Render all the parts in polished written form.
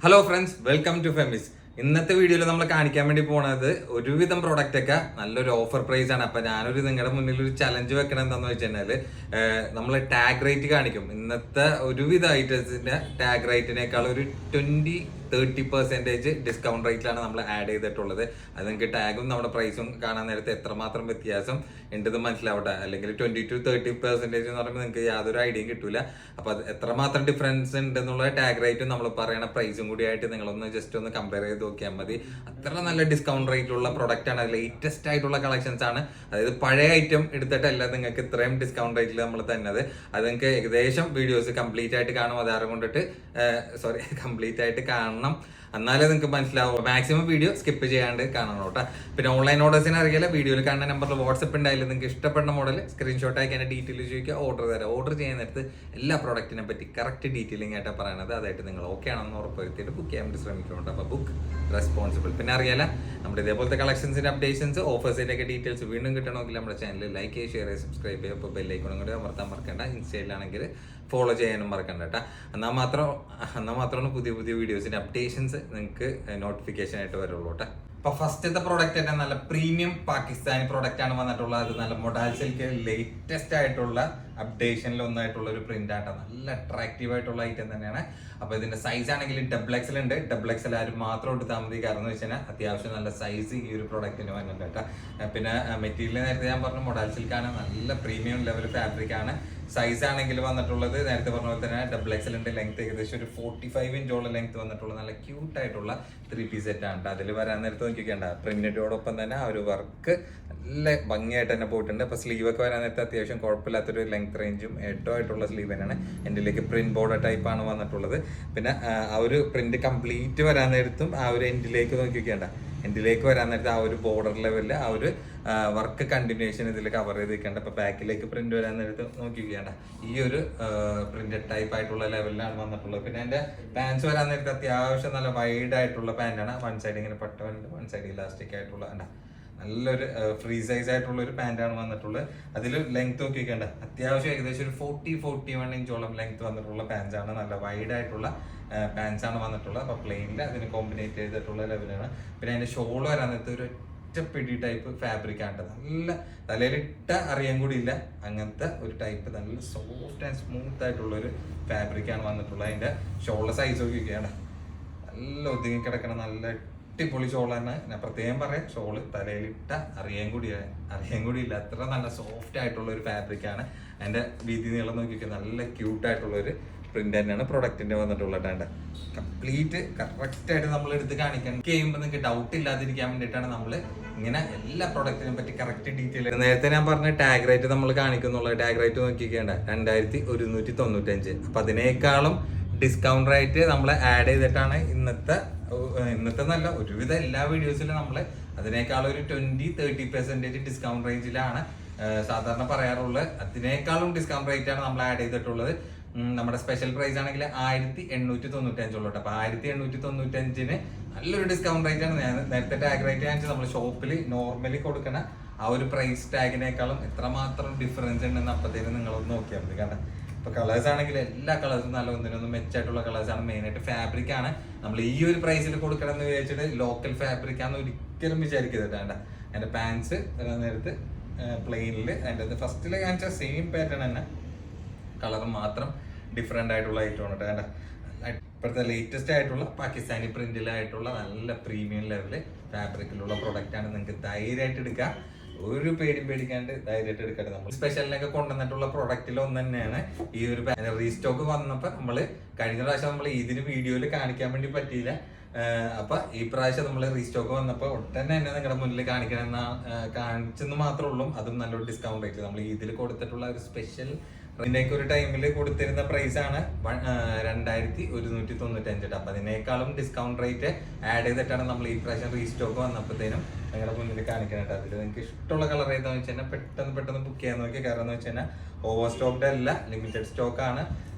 Hello friends, welcome to ഫെമിസ്. ഇന്നത്തെ വീഡിയോയിൽ നമ്മൾ കാണിക്കാൻ വേണ്ടി പോണത് ഒരുവിധം പ്രോഡക്റ്റ് ഒക്കെ നല്ലൊരു ഓഫർ പ്രൈസ് ആണ്. അപ്പൊ ഞാനൊരു നിങ്ങളുടെ മുന്നിൽ ഒരു ചലഞ്ച് വെക്കണം എന്താന്ന് വെച്ച് കഴിഞ്ഞാല് നമ്മൾ ടാഗ് റേറ്റ് കാണിക്കും. ഇന്നത്തെ ഒരുവിധ ഐറ്റംസിന്റെ ടാഗ് റേറ്റിനേക്കാൾ ഒരു 20-30% ഡിസ്കൗണ്ട് റേറ്റിലാണ് നമ്മൾ ആഡ് ചെയ്തിട്ടുള്ളത്. അത് നിങ്ങൾക്ക് ടാഗും നമ്മുടെ പ്രൈസും കാണാൻ നേരത്തെ എത്രമാത്രം വ്യത്യാസം ഉണ്ടെന്ന് മനസ്സിലാവട്ടെ. അല്ലെങ്കിൽ 20-30% എന്ന് പറയുമ്പോൾ നിങ്ങൾക്ക് യാതൊരു ഐഡിയയും കിട്ടൂല. അപ്പൊ അത് എത്രമാത്രം ഡിഫറൻസ് ഉണ്ടെന്നുള്ള ടാഗ് റേറ്റും നമ്മൾ പറയുന്ന പ്രൈസും കൂടി ആയിട്ട് നിങ്ങളൊന്ന് ജസ്റ്റ് ഒന്ന് കമ്പയർ ചെയ്ത് നോക്കിയാൽ മതി. അത്ര നല്ല ഡിസ്കൗണ്ട് റേറ്റിലുള്ള പ്രൊഡക്റ്റ് ആണ്. ലേറ്റസ്റ്റ് ആയിട്ടുള്ള കളക്ഷൻസ് ആണ്. അതായത് പഴയ ഐറ്റം എടുത്തിട്ടല്ല നിങ്ങൾക്ക് ഇത്രയും ഡിസ്കൗണ്ട് റേറ്റിൽ നമ്മൾ തന്നത്. അത് നിങ്ങൾക്ക് ഏകദേശം വീഡിയോസ് കംപ്ലീറ്റ് ആയിട്ട് കാണും. അതാരം കൊണ്ടിട്ട് കംപ്ലീറ്റ് ആയിട്ട് കാണണം, എന്നാലേ നിങ്ങൾക്ക് മനസ്സിലാവും. മാക്സിമം വീഡിയോ സ്കിപ്പ് ചെയ്യാണ്ട് കാണണം കേട്ടോ. പിന്നെ ഓൺലൈൻ ഓർഡേഴ്സിന് അറിയില്ല, വീഡിയോയിൽ കാണുന്ന നമ്പറിൽ വാട്സപ്പ് ഉണ്ടായാലും നിങ്ങൾക്ക് ഇഷ്ടപ്പെടുന്ന മോഡൽ സ്ക്രീൻഷോട്ട് ആക്കി അതിന്റെ ഡീറ്റെയിൽ ചോദിക്കുക, ഓർഡർ തരാം. ഓർഡർ ചെയ്യുന്ന നേരത്ത് എല്ലാ പ്രോഡക്റ്റിനെ പറ്റി കറക്റ്റ് ഡീറ്റെയിലിംഗ് ആയിട്ടാണ് പറയുന്നത്. അതായിട്ട് നിങ്ങൾ ഓക്കെ ആണെന്ന് ഉറപ്പുവരുത്തിയിട്ട് ബുക്ക് ചെയ്യാൻ വേണ്ടി ശ്രമിക്കുന്നുണ്ട്. അപ്പോൾ ബുക്ക് റെസ്പോൺസിബിൾ. പിന്നെ അറിയാല നമ്മുടെ ഇതേപോലത്തെ കളക്ഷൻസിന്റെ അപ്ഡേഷൻസ് ഓഫേഴ്സിന്റെ ഒക്കെ ഡീറ്റെയിൽസ് വീണ്ടും കിട്ടണമെങ്കിൽ നമ്മുടെ ചാനൽ ലൈക്ക് ചെയ്യുക, ഷെയർ ചെയ്യുക, സബ്സ്ക്രൈബ് ചെയ്യുക. ഇപ്പോൾ ബെല്ലൈക്കണും കൂടി അമർത്താൻ മറക്കണ്ട. ഇൻസ്റ്റയിലാണെങ്കിൽ ഫോളോ ചെയ്യാനും മറക്കണ്ട കേട്ടോ. എന്നാൽ മാത്രമാണ് പുതിയ പുതിയ വീഡിയോസിന്റെ അപ്ഡേഷൻസ് നിങ്ങൾക്ക് നോട്ടിഫിക്കേഷൻ ആയിട്ട് വരുള്ളൂ കേട്ടോ. അപ്പൊ ഫസ്റ്റത്തെ പ്രോഡക്റ്റ് തന്നെ നല്ല പ്രീമിയം പാകിസ്ഥാനി പ്രോഡക്റ്റ് ആണ് വന്നിട്ടുള്ളത്. അത് നല്ല മൊഡാൽ സിൽക്ക് ലേറ്റസ്റ്റ് ആയിട്ടുള്ള അപ്ഡേഷനിൽ ഒന്നായിട്ടുള്ള ഒരു പ്രിന്റ് ആട്ടോ. നല്ല അട്രാക്റ്റീവ് ആയിട്ടുള്ള ഐറ്റം തന്നെയാണ്. അപ്പൊ ഇതിന്റെ സൈസ് ആണെങ്കിൽ XXL ഉണ്ട്. XXL ആരും മാത്രം എടുത്താൽ മതി. കാരണം എന്ന് വെച്ചാൽ അത്യാവശ്യം നല്ല സൈസ് ഈ ഒരു പ്രോഡക്റ്റിന് വരുന്നുണ്ട് കേട്ടോ. പിന്നെ മെറ്റീരിയൽ നേരത്തെ ഞാൻ പറഞ്ഞു മൊഡാൽ സിൽക്ക് ആണ്. നല്ല പ്രീമിയം ലെവൽ ഫാബ്രിക് ആണ്. സൈസ് ആണെങ്കിൽ വന്നിട്ടുള്ളത് നേരത്തെ പറഞ്ഞ പോലെ തന്നെ XXL ഉണ്ട്. ലെങ്ത് ഏകദേശം ഒരു 45 ഇഞ്ചോളം ലെങ്ത് വന്നിട്ടുള്ള നല്ല ക്യൂട്ട് ആയിട്ടുള്ള 3-piece സെറ്റ് ആണ്. അതിൽ വരാൻ നേരത്തെ നോക്കിക്കേണ്ട പ്രിന്റിനോടൊപ്പം തന്നെ ആ ഒരു വർക്ക് നല്ല ഭംഗിയായിട്ട് തന്നെ പോയിട്ടുണ്ട്. അപ്പൊ സ്ലീവ് ഒക്കെ വരാൻ നേരത്തെ അത്യാവശ്യം കുഴപ്പമില്ലാത്തൊരു ലെങ്ത് റേഞ്ചും ഏറ്റവും ആയിട്ടുള്ള സ്ലീവ് തന്നെയാണ്. എൻഡിലേക്ക് പ്രിന്റ് ബോർഡർ ടൈപ്പ് ആണ് വന്നിട്ടുള്ളത്. പിന്നെ ആ ഒരു പ്രിന്റ് കംപ്ലീറ്റ് വരാൻ നേരത്തും ആ ഒരു എൻഡിലേക്ക് നോക്കിക്കേണ്ട, എൻഡിലേക്ക് വരാൻ നേരത്തെ ആ ഒരു ബോർഡർ ലെവലിൽ ആ ഒരു വർക്ക് കണ്ടിന്യൂഷൻ ഇതിൽ കവർ ചെയ്ത് വെക്കേണ്ട. അപ്പൊ ബാക്കിലേക്ക് പ്രിന്റ് വരാൻ നേരത്ത് നോക്കിക്കേണ്ട ഈ ഒരു പ്രിന്റഡ് ടൈപ്പ് ആയിട്ടുള്ള ലെവലിലാണ് വന്നിട്ടുള്ളത്. പിന്നെ അതിന്റെ പാൻസ് വരാൻ നേരത്തെ അത്യാവശ്യം നല്ല വൈഡ് ആയിട്ടുള്ള പാന്റാണ്. വൺ സൈഡ് ഇങ്ങനെ പട്ടുണ്ട്, വൺ സൈഡ് ഇലാസ്റ്റിക് ആയിട്ടുള്ള നല്ലൊരു ഫ്രീ സൈസ് ആയിട്ടുള്ള ഒരു പാന്റാണ് വന്നിട്ടുള്ളത്. അതിൽ ലെങ്ത് നോക്കിക്കേണ്ട അത്യാവശ്യം ഏകദേശം ഒരു 40-41 ഇഞ്ചോളം ലെങ്ത് വന്നിട്ടുള്ള പാൻസ് ആണ്. നല്ല വൈഡ് ആയിട്ടുള്ള പാൻസ് ആണ് വന്നിട്ടുള്ളത്. അപ്പൊ പ്ലെയിനിൽ അതിന് കോമ്പിനേറ്റ് ചെയ്തിട്ടുള്ള ലെവലാണ്. പിന്നെ അതിന്റെ ഷോൾ വരാൻ നേരത്തെ ഒരു ഒറ്റപ്പിടി ടൈപ്പ് ഫാബ്രിക് ആണ്. നല്ല തലയിലിട്ട അറിയാൻ കൂടി ഇല്ല അങ്ങനത്തെ ഒരു ടൈപ്പ് നല്ല സോഫ്റ്റ് ആൻഡ് സ്മൂത്ത് ആയിട്ടുള്ള ഒരു ഫാബ്രിക് ആണ് വന്നിട്ടുള്ളത്. അതിന്റെ ഷോളിന്റെ സൈസ് നോക്കിയാണ് നല്ല ഒതുങ്ങി കിടക്കണ നല്ല അടിപൊളി ഷോൾ തന്നെ. ഞാൻ പ്രത്യേകം പറയാം, ഷോള് തലയിലിട്ട അറിയാൻ കൂടി ഇല്ല അത്ര നല്ല സോഫ്റ്റ് ആയിട്ടുള്ള ഒരു ഫാബ്രിക് ആണ്. അതിന്റെ വീതി നീളം നോക്കിയൊക്കെ നല്ല ക്യൂട്ട് ആയിട്ടുള്ള ഒരു പ്രിന്റ് തന്നെയാണ് പ്രൊഡക്റ്റിന്റെ വന്നിട്ടുള്ളത്. കംപ്ലീറ്റ് കറക്റ്റ് ആയിട്ട് നമ്മൾ എടുത്ത് കാണിക്കാൻ ചെയ്യുമ്പോൾ നിങ്ങൾക്ക് ഡൗട്ട് ഇല്ലാതിരിക്കാൻ വേണ്ടിയിട്ടാണ് നമ്മൾ ഇങ്ങനെ എല്ലാ പ്രൊഡക്റ്റിനെ പറ്റി കറക്റ്റ് ഡീറ്റെയിൽ. നേരത്തെ ഞാൻ പറഞ്ഞ ടാഗ് റേറ്റ് നമ്മൾ കാണിക്കുന്നുള്ള ടാഗ് റേറ്റ് നോക്കിക്കേണ്ട 2195. അപ്പൊ അതിനേക്കാളും ഡിസ്കൗണ്ട് റേറ്റ് നമ്മൾ ആഡ് ചെയ്തിട്ടാണ് ഇന്നത്തെ നല്ല ഒരുവിധ എല്ലാ വീഡിയോസിലും നമ്മൾ അതിനേക്കാളും ഒരു 20-30% ഡിസ്കൗണ്ട് റേഞ്ചിലാണ് സാധാരണ പറയാറുള്ളത്. അതിനേക്കാളും ഡിസ്കൗണ്ട് റേറ്റ് ആണ് നമ്മൾ ആഡ് ചെയ്തിട്ടുള്ളത്. നമ്മുടെ സ്പെഷ്യൽ പ്രൈസ് ആണെങ്കിൽ 1895 ഉള്ളൂ. അപ്പൊ 1895 നല്ലൊരു ഡിസ്കൗണ്ട് റേറ്റ് ആണ്. നേരത്തെ ടാഗ് റേറ്റ് കാണിച്ചാൽ നമ്മൾ ഷോപ്പിൽ നോർമലി കൊടുക്കുന്ന ആ ഒരു പ്രൈസ് ടാഗിനേക്കാളും എത്രമാത്രം ഡിഫറൻസ് ഉണ്ടെന്ന് അപ്പത്തേനും നിങ്ങളൊന്ന് നോക്കിയാൽ മതി. കാരണം ഇപ്പൊ കളേഴ്സ് ആണെങ്കിൽ എല്ലാ കളേഴ്സും നല്ല ഒന്നിനൊന്നും മെച്ചായിട്ടുള്ള കളേഴ്സ് ആണ്. മെയിൻ ആയിട്ട് ഫാബ്രിക് ആണ്. നമ്മൾ ഈ ഒരു പ്രൈസിൽ കൊടുക്കണം എന്ന് വിചാരിച്ചിട്ട് ലോക്കൽ ഫാബ്രിക് ആണെന്ന് ഒരിക്കലും വിചാരിക്കരുത്. അതിന്റെ പാൻസ് നേരത്ത് പ്ലെയിനിൽ അതിന്റെ ഫസ്റ്റിൽ കാണിച്ച സെയിം പാറ്റേൺ തന്നെ, കളർ മാത്രം ഡിഫറെന്റ് ആയിട്ടുള്ള ഐറ്റം ആണ് കേട്ടോ. ഇപ്പോഴത്തെ ലേറ്റസ്റ്റ് ആയിട്ടുള്ള പാകിസ്ഥാനി പ്രിന്റിലായിട്ടുള്ള നല്ല പ്രീമിയം ലെവല് ഫാബ്രിക്കിലുള്ള പ്രൊഡക്റ്റ് ആണ്. നിങ്ങൾക്ക് ധൈര്യമായിട്ട് എടുക്കാം, ഒരു പേടിക്കാണ്ട് ധൈര്യമായിട്ട് എടുക്കട്ടെ. നമ്മൾ സ്പെഷ്യലിനൊക്കെ കൊണ്ടുവന്നിട്ടുള്ള പ്രൊഡക്റ്റിൽ ഒന്ന് തന്നെയാണ് ഈ ഒരു റീസ്റ്റോക്ക് വന്നപ്പോൾ നമ്മൾ കഴിഞ്ഞ പ്രാവശ്യം നമ്മൾ ഇതിന് വീഡിയോയിൽ കാണിക്കാൻ വേണ്ടി പറ്റിയില്ല. അപ്പൊ ഈ പ്രാവശ്യം നമ്മൾ റീസ്റ്റോക്ക് വന്നപ്പോൾ ഒട്ടന്നെ തന്നെ നിങ്ങളുടെ മുന്നിൽ കാണിക്കണമെന്ന കാണിച്ചെന്ന് മാത്രമേ ഉള്ളൂ. അതും നല്ലൊരു ഡിസ്കൗണ്ട് റേറ്റ് നമ്മൾ ഇതിൽ കൊടുത്തിട്ടുള്ള ഒരു സ്പെഷ്യൽ ഇതിന്റെയൊക്കെ ഒരു ടൈമിൽ കൊടുത്തിരുന്ന പ്രൈസ് ആണ് 2195. അപ്പൊ അതിനേക്കാളും ഡിസ്കൗണ്ട് റേറ്റ് ആഡ് ചെയ്തിട്ടാണ് നമ്മൾ ഈ പ്രാവശ്യം റീസ്റ്റോക്ക് വന്നപ്പോഴത്തേനും നിങ്ങളുടെ മുന്നിൽ കാണിക്കാനായിട്ട്. അതിൽ നിങ്ങൾക്ക് ഇഷ്ടമുള്ള കളർ ഏതാണെന്ന് വെച്ച് കഴിഞ്ഞാൽ പെട്ടെന്ന് ബുക്ക് ചെയ്യാൻ നോക്കി. കാരണം എന്ന് വെച്ച് കഴിഞ്ഞാൽ ഓവർ സ്റ്റോക്ക്ഡ് അല്ല, ലിമിറ്റഡ് സ്റ്റോക്ക് ആണ്.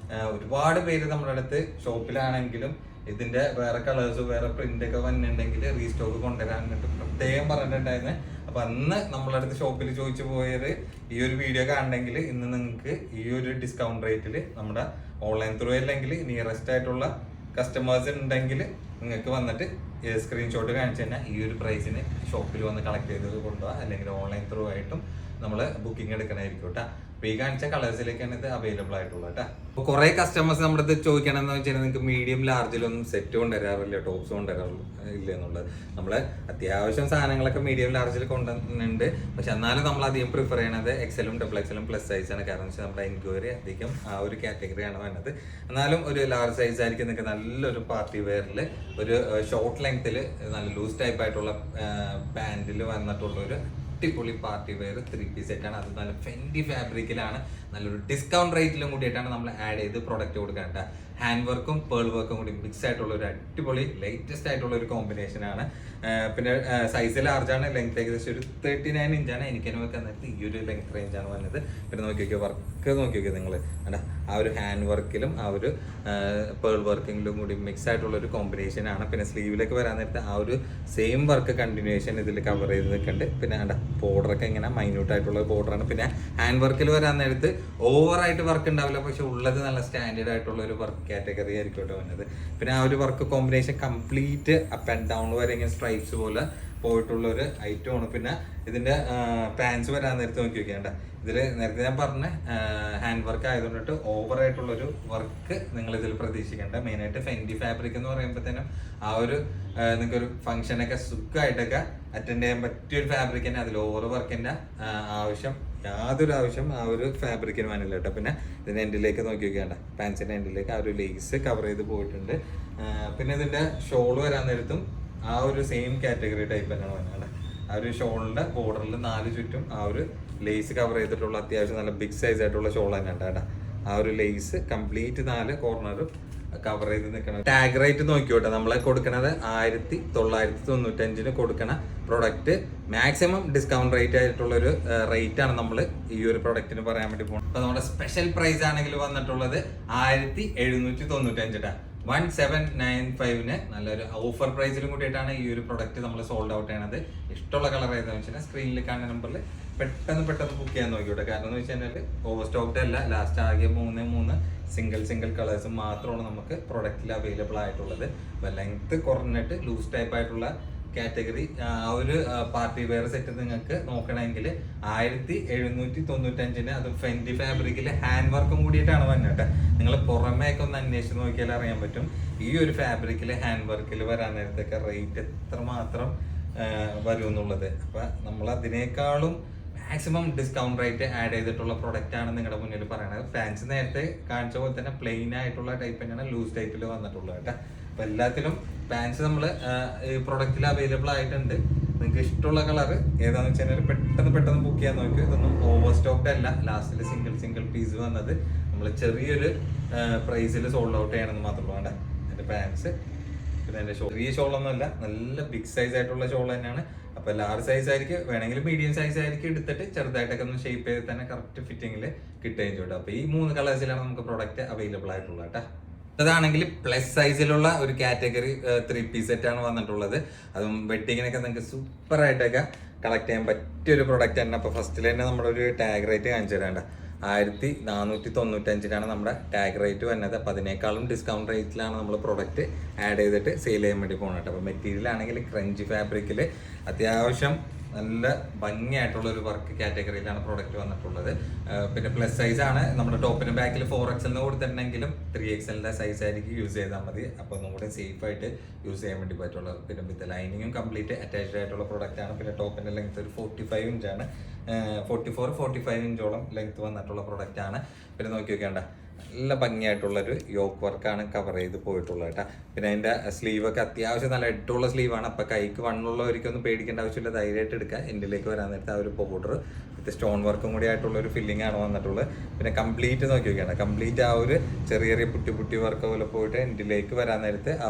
ഒരുപാട് പേര് നമ്മുടെ അടുത്ത് ഷോപ്പിലാണെങ്കിലും ഇതിന്റെ വേറെ കളേഴ്സ് വേറെ പ്രിന്റ് ഒക്കെ വന്നിട്ടുണ്ടെങ്കിൽ റീസ്റ്റോക്ക് കൊണ്ടുവരാനായിട്ട് പ്രത്യേകം പറഞ്ഞിട്ടുണ്ടായിരുന്നു. അപ്പൊ അന്ന് നമ്മളടുത്ത് ഷോപ്പിൽ ചോദിച്ചു പോയത് ഈ ഒരു വീഡിയോ കാണണമെങ്കിൽ ഇന്ന് നിങ്ങൾക്ക് ഈ ഒരു ഡിസ്കൗണ്ട് റേറ്റിൽ നമ്മുടെ ഓൺലൈൻ ത്രൂ അല്ലെങ്കിൽ നിയറസ്റ്റ് ആയിട്ടുള്ള കസ്റ്റമേഴ്സ് ഉണ്ടെങ്കിൽ നിങ്ങൾക്ക് വന്നിട്ട് സ്ക്രീൻഷോട്ട് കാണിച്ചു കഴിഞ്ഞാൽ ഈ ഒരു പ്രൈസിന് ഷോപ്പിൽ വന്ന് കളക്ട് ചെയ്തത് കൊണ്ടുപോകാം, അല്ലെങ്കിൽ ഓൺലൈൻ ത്രൂ ആയിട്ടും നമ്മൾ ബുക്കിംഗ് എടുക്കണമായിരിക്കും കേട്ടോ. അപ്പൊ ഈ കാണിച്ച കളേഴ്സിലേക്കാണ് ഇത് അവൈലബിൾ ആയിട്ടുള്ളത് കേട്ടോ. അപ്പൊ കുറെ കസ്റ്റമേഴ്സ് നമ്മുടെ അടുത്ത് ചോദിക്കണമെന്ന് വെച്ചാൽ നിങ്ങൾക്ക് മീഡിയം ലാർജിലൊന്നും സെറ്റ് കൊണ്ടുവരാറില്ല, ടോപ്സ് കൊണ്ടുവരാറില്ല ഇല്ല എന്നുള്ളത്. നമ്മള് അത്യാവശ്യം സാധനങ്ങളൊക്കെ മീഡിയം ലാർജിൽ കൊണ്ടുവരുന്നുണ്ട്, പക്ഷെ എന്നാലും നമ്മൾ അധികം പ്രിഫർ ചെയ്യണത് എക്സലും ഡബിൾ എക്സലും പ്ലസ് സൈസ് ആണ്. കാരണം വെച്ചാൽ നമ്മുടെ എൻക്വയറി അധികം ആ ഒരു കാറ്റഗറിയാണ് വരുന്നത്. എന്നാലും ഒരു ലാർജ് സൈസ് ആയിരിക്കും നിങ്ങൾക്ക് നല്ലൊരു പാർട്ടി വെയറിൽ ഒരു ഷോർട്ട് ലെങ്ത്തിൽ നല്ല ലൂസ് ടൈപ്പ് ആയിട്ടുള്ള പാൻറ്റിൽ വന്നിട്ടുള്ള ഒരു അടിപൊളി പാർട്ടി വെയർ 3 പീസ് സെറ്റാണ്. അത് നല്ല ഫെൻഡി ഫാബ്രിക്കിലാണ്, നല്ലൊരു ഡിസ്കൗണ്ട് റേറ്റിലും കൂടിയിട്ടാണ് നമ്മൾ ആഡ് ചെയ്ത് പ്രൊഡക്റ്റ് കൊടുക്കേണ്ട. ഹാൻഡ് വർക്കും പേൾ വർക്കും കൂടി മിക്സ് ആയിട്ടുള്ള ഒരു അടിപൊളി ലേറ്റസ്റ്റ് ആയിട്ടുള്ള ഒരു കോമ്പിനേഷൻ ആണ്. പിന്നെ സൈസ് ലാർജാണ്, ലെങ്ത് ഏകദേശം ഒരു 39 ഇഞ്ചാണ്. എനിക്ക് തന്നെ വെക്കാൻ നേരത്തെ ഈ ഒരു ലെങ്ത് റേഞ്ചാണ് വന്നത്. പിന്നെ നോക്കി നോക്കിയോ വർക്ക് നോക്കി നോക്കിയോ നിങ്ങൾ കണ്ടാ, ആ ഒരു ഹാൻഡ് വർക്കിലും ആ ഒരു പേൾ വർക്കിങ്ങിലും കൂടി മിക്സ് ആയിട്ടുള്ള ഒരു കോമ്പിനേഷൻ ആണ്. പിന്നെ സ്ലീവിലേക്ക് വരാൻ നേരത്തെ ആ ഒരു സെയിം വർക്ക് കണ്ടിന്യൂഷൻ ഇതിൽ കവർ ചെയ്ത് നിൽക്കുന്നുണ്ട്. പിന്നെ കണ്ടാ ബോർഡറൊക്കെ ഇങ്ങനെ മൈന്യൂട്ട് ആയിട്ടുള്ള ബോർഡറാണ്. പിന്നെ ഹാൻഡ് വർക്കിൽ വരാൻ നേരത്ത് ഓവറായിട്ട് വർക്ക് ഉണ്ടാവില്ല, പക്ഷെ ഉള്ളത് നല്ല സ്റ്റാൻഡേർഡ് ആയിട്ടുള്ള ഒരു വർക്ക് കാറ്റഗറി ആയിരിക്കും കേട്ടോ വന്നത്. പിന്നെ ആ ഒരു work combination complete up and down വരെ ഇങ്ങനെ സ്ട്രൈപ്സ് പോലെ പോയിട്ടുള്ള ഒരു ഐറ്റമാണ്. പിന്നെ ഇതിന്റെ പാൻസ് വരാൻ നേരത്തെ നോക്കി വെക്കേണ്ട, ഇതിൽ നേരത്തെ ഞാൻ പറഞ്ഞ ഹാൻഡ് വർക്ക് ആയതുകൊണ്ടിട്ട് ഓവറായിട്ടുള്ളൊരു വർക്ക് നിങ്ങൾ ഇതിൽ പ്രതീക്ഷിക്കേണ്ട. മെയിനായിട്ട് ഫെൻഡി ഫാബ്രിക് എന്ന് പറയുമ്പോഴത്തേനും ആ ഒരു നിങ്ങൾക്കൊരു ഫംഗ്ഷനൊക്കെ സുഖമായിട്ടൊക്കെ അറ്റൻഡ് ചെയ്യാൻ പറ്റിയൊരു ഫാബ്രിക് തന്നെ. അതിൽ ഓവർ വർക്കിന്റെ യാതൊരു ആവശ്യം ആ ഒരു ഫാബ്രിക്കിന് വേണില്ല കേട്ടോ. പിന്നെ ഇതിന്റെ എൻഡിലേക്ക് നോക്കി വെക്കേണ്ട, പാൻസിന്റെ എൻഡിലേക്ക് ആ ഒരു ലേസ് കവർ ചെയ്ത് പോയിട്ടുണ്ട്. പിന്നെ ഇതിന്റെ ഷോൾ വരാൻ നേരത്തും ആ ഒരു സെയിം കാറ്റഗറി ടൈപ്പ് തന്നെയാണ് വന്നത്. ആ ഒരു ഷോളിന്റെ ബോർഡറിൽ 4 ചുറ്റും ആ ഒരു ലേസ് കവർ ചെയ്തിട്ടുള്ള അത്യാവശ്യം നല്ല ബിഗ് സൈസ് ആയിട്ടുള്ള ഷോൾ തന്നെയാണ് കേട്ടോ. ആ ഒരു ലേസ് കംപ്ലീറ്റ് 4 കോർണറും കവർ ചെയ്ത് നിൽക്കണം. ടാഗ് റേറ്റ് നോക്കിയോട്ടെ, നമ്മളെ കൊടുക്കണത് 1995 കൊടുക്കണ പ്രൊഡക്റ്റ് മാക്സിമം ഡിസ്കൗണ്ട് റേറ്റ് ആയിട്ടുള്ള ഒരു റേറ്റ് ആണ് നമ്മൾ ഈ ഒരു പ്രൊഡക്റ്റിന് പറയാൻ വേണ്ടി പോകുന്നത്. അപ്പൊ നമ്മുടെ സ്പെഷ്യൽ പ്രൈസ് ആണെങ്കിൽ വന്നിട്ടുള്ളത് 1795 1795 നല്ലൊരു ഓഫർ പ്രൈസിലും കൂടിയിട്ടാണ് ഈ ഒരു പ്രൊഡക്റ്റ് നമ്മൾ സോൾഡ് ഔട്ട് ചെയ്യണത്. ഇഷ്ടമുള്ള കളർ ഏതാണെന്ന് വെച്ചാൽ സ്ക്രീനിൽ കാണുന്ന നമ്പറിൽ പെട്ടെന്ന് ബുക്ക് ചെയ്യാൻ നോക്കിയോട്ടെ. കാരണം എന്ന് വെച്ച് കഴിഞ്ഞാൽ ഓവർ സ്റ്റോക്ഡ് അല്ല, ലാസ്റ്റ് ആകെ 3 സിംഗിൾ കളേഴ്സ് മാത്രമാണ് നമുക്ക് പ്രൊഡക്റ്റിൽ അവൈലബിൾ ആയിട്ടുള്ളത്. അപ്പോൾ ലെങ്ത് കുറഞ്ഞിട്ട് ലൂസ് ടൈപ്പ് ആയിട്ടുള്ള കാറ്റഗറി ആ ഒരു പാർട്ടി വെയർ സെറ്റ് നിങ്ങൾക്ക് നോക്കണമെങ്കിൽ 1795 അത് ഫെൻഡി ഫാബ്രിക്കിൽ ഹാൻഡ് വർക്കും കൂടിയിട്ടാണ് വന്നിട്ട്. നിങ്ങൾ പുറമേയൊക്കെ ഒന്ന് അന്വേഷിച്ച് നോക്കിയാൽ അറിയാൻ പറ്റും ഈ ഒരു ഫാബ്രിക്കിൽ ഹാൻഡ് വർക്കിൽ വരാൻ നേരത്തൊക്കെ റേറ്റ് എത്രമാത്രം വരും എന്നുള്ളത്. അപ്പൊ നമ്മൾ അതിനേക്കാളും മാക്സിമം ഡിസ്കൗണ്ട് റേറ്റ് ആഡ് ചെയ്തിട്ടുള്ള പ്രൊഡക്റ്റ് ആണ് നിങ്ങളുടെ മുന്നിൽ പറയുന്നത്. ഫാൻസ് നേരത്തെ കാണിച്ച പോലെ തന്നെ പ്ലെയിൻ ആയിട്ടുള്ള ടൈപ്പ് തന്നെയാണ് ലൂസ് ടൈപ്പിൽ വന്നിട്ടുള്ളത് കേട്ടോ. അപ്പൊ എല്ലാത്തിലും പാൻസ് നമ്മൾ ഈ പ്രൊഡക്റ്റിൽ അവൈലബിൾ ആയിട്ടുണ്ട്. നിങ്ങൾക്ക് ഇഷ്ടമുള്ള കളർ ഏതാന്ന് വെച്ച് കഴിഞ്ഞാൽ പെട്ടെന്ന് ബുക്ക് ചെയ്യാൻ നോക്കി. ഇതൊന്നും ഓവർ സ്റ്റോക്ഡ് അല്ല, ലാസ്റ്റിൽ സിംഗിൾ പീസ് വന്നത് നമ്മൾ ചെറിയൊരു പ്രൈസിൽ സോൾഡ് ഔട്ട് ചെയ്യണമെന്ന് മാത്രമേ വേണ്ട. എൻ്റെ പാൻസ് പിന്നെ എൻ്റെ ചെറിയ ഷോളൊന്നുമല്ല, നല്ല ബിഗ് സൈസ് ആയിട്ടുള്ള ഷോൾ തന്നെയാണ്. അപ്പൊ ലാർജ് സൈസ് ആയിരിക്കും, വേണമെങ്കിൽ മീഡിയം സൈസ് ആയിരിക്കും എടുത്തിട്ട് ചെറുതായിട്ടൊക്കെ ഒന്ന് ഷേപ്പ് ചെയ്ത് തന്നെ കറക്റ്റ് ഫിറ്റിംഗിൽ കിട്ടുകയും ചെയ്യും. അപ്പൊ ഈ 3 കളേഴ്സിലാണ് നമുക്ക് പ്രൊഡക്റ്റ് അവൈലബിൾ ആയിട്ടുള്ളത് കേട്ടോ. അതാണെങ്കിൽ പ്ലസ് സൈസിലുള്ള ഒരു കാറ്റഗറി 3 പീസ് സെറ്റ് ആണ് വന്നിട്ടുള്ളത്. അതും വെഡിങ്ങിനൊക്കെ നിങ്ങൾക്ക് സൂപ്പർ ആയിട്ടൊക്കെ കളക്ട് ചെയ്യാൻ പറ്റിയൊരു പ്രൊഡക്റ്റ് തന്നെ. അപ്പൊ ഫസ്റ്റിൽ തന്നെ നമ്മളൊരു ടാഗ് റേറ്റ് കാണിച്ചു തരാണ്ട, 1495 നമ്മുടെ ടാഗ് റേറ്റ് വരുന്നത്. അപ്പം അതിനേക്കാളും ഡിസ്കൗണ്ട് റേറ്റിലാണ് നമ്മൾ പ്രൊഡക്റ്റ് ആഡ് ചെയ്തിട്ട് സെയിൽ ചെയ്യാൻ വേണ്ടി പോകുന്നത്. അപ്പോൾ മെറ്റീരിയൽ ആണെങ്കിൽ ക്രഞ്ചി ഫാബ്രിക്കിൽ അത്യാവശ്യം നല്ല ഭംഗിയായിട്ടുള്ള ഒരു വർക്ക് കാറ്റഗറിയിലാണ് പ്രോഡക്റ്റ് വന്നിട്ടുള്ളത്. പിന്നെ പ്ലസ് സൈസ് ആണ്. നമ്മുടെ ടോപ്പിന് ബാക്കിൽ 4XL കൊടുത്തിട്ടുണ്ടെങ്കിലും 3XL സൈസ് ആയിരിക്കും യൂസ് ചെയ്താൽ മതി. അപ്പോൾ ഒന്നും കൂടെ സേഫ് ആയിട്ട് യൂസ് ചെയ്യാൻ വേണ്ടി പറ്റുള്ളത്. പിന്നെ വിത്ത് ലൈനിങ്ങും കംപ്ലീറ്റ് അറ്റാച്ച്ഡ് ആയിട്ടുള്ള പ്രോഡക്റ്റ് ആണ്. പിന്നെ ടോപ്പിന്റെ ലെങ്ത് ഒരു 45 ഇഞ്ചാണ്, 44-45 ഇഞ്ചോളം ലെങ്ത് വന്നിട്ടുള്ള പ്രൊഡക്റ്റ് ആണ്. പിന്നെ നോക്കി വെക്കേണ്ട നല്ല ഭംഗിയായിട്ടുള്ളൊരു യോക്ക് വർക്കാണ് കവർ ചെയ്ത് പോയിട്ടുള്ളത് കേട്ടോ. പിന്നെ അതിൻ്റെ സ്ലീവൊക്കെ അത്യാവശ്യം നല്ല ഇട്ടുള്ള സ്ലീവാണ്. അപ്പം കൈക്ക് വണ്ണുള്ളവർക്കൊന്നും പേടിക്കേണ്ട ആവശ്യമില്ല, ധൈര്യമായിട്ട് എടുക്കുക. എൻഡിലേക്ക് വരാൻ നേരത്തെ ആ ഒരു ബോർഡർ വിത്ത് സ്റ്റോൺ വർക്കും കൂടി ആയിട്ടുള്ള ഒരു ഫില്ലിംഗ് ആണ് വന്നിട്ടുള്ളത്. പിന്നെ കംപ്ലീറ്റ് നോക്കി വെക്കേണ്ട, കംപ്ലീറ്റ് ആ ഒരു ചെറിയ പുട്ടി വർക്ക് പോലെ പോയിട്ട് എൻഡിലേക്ക് വരാൻ നേരത്തെ ആ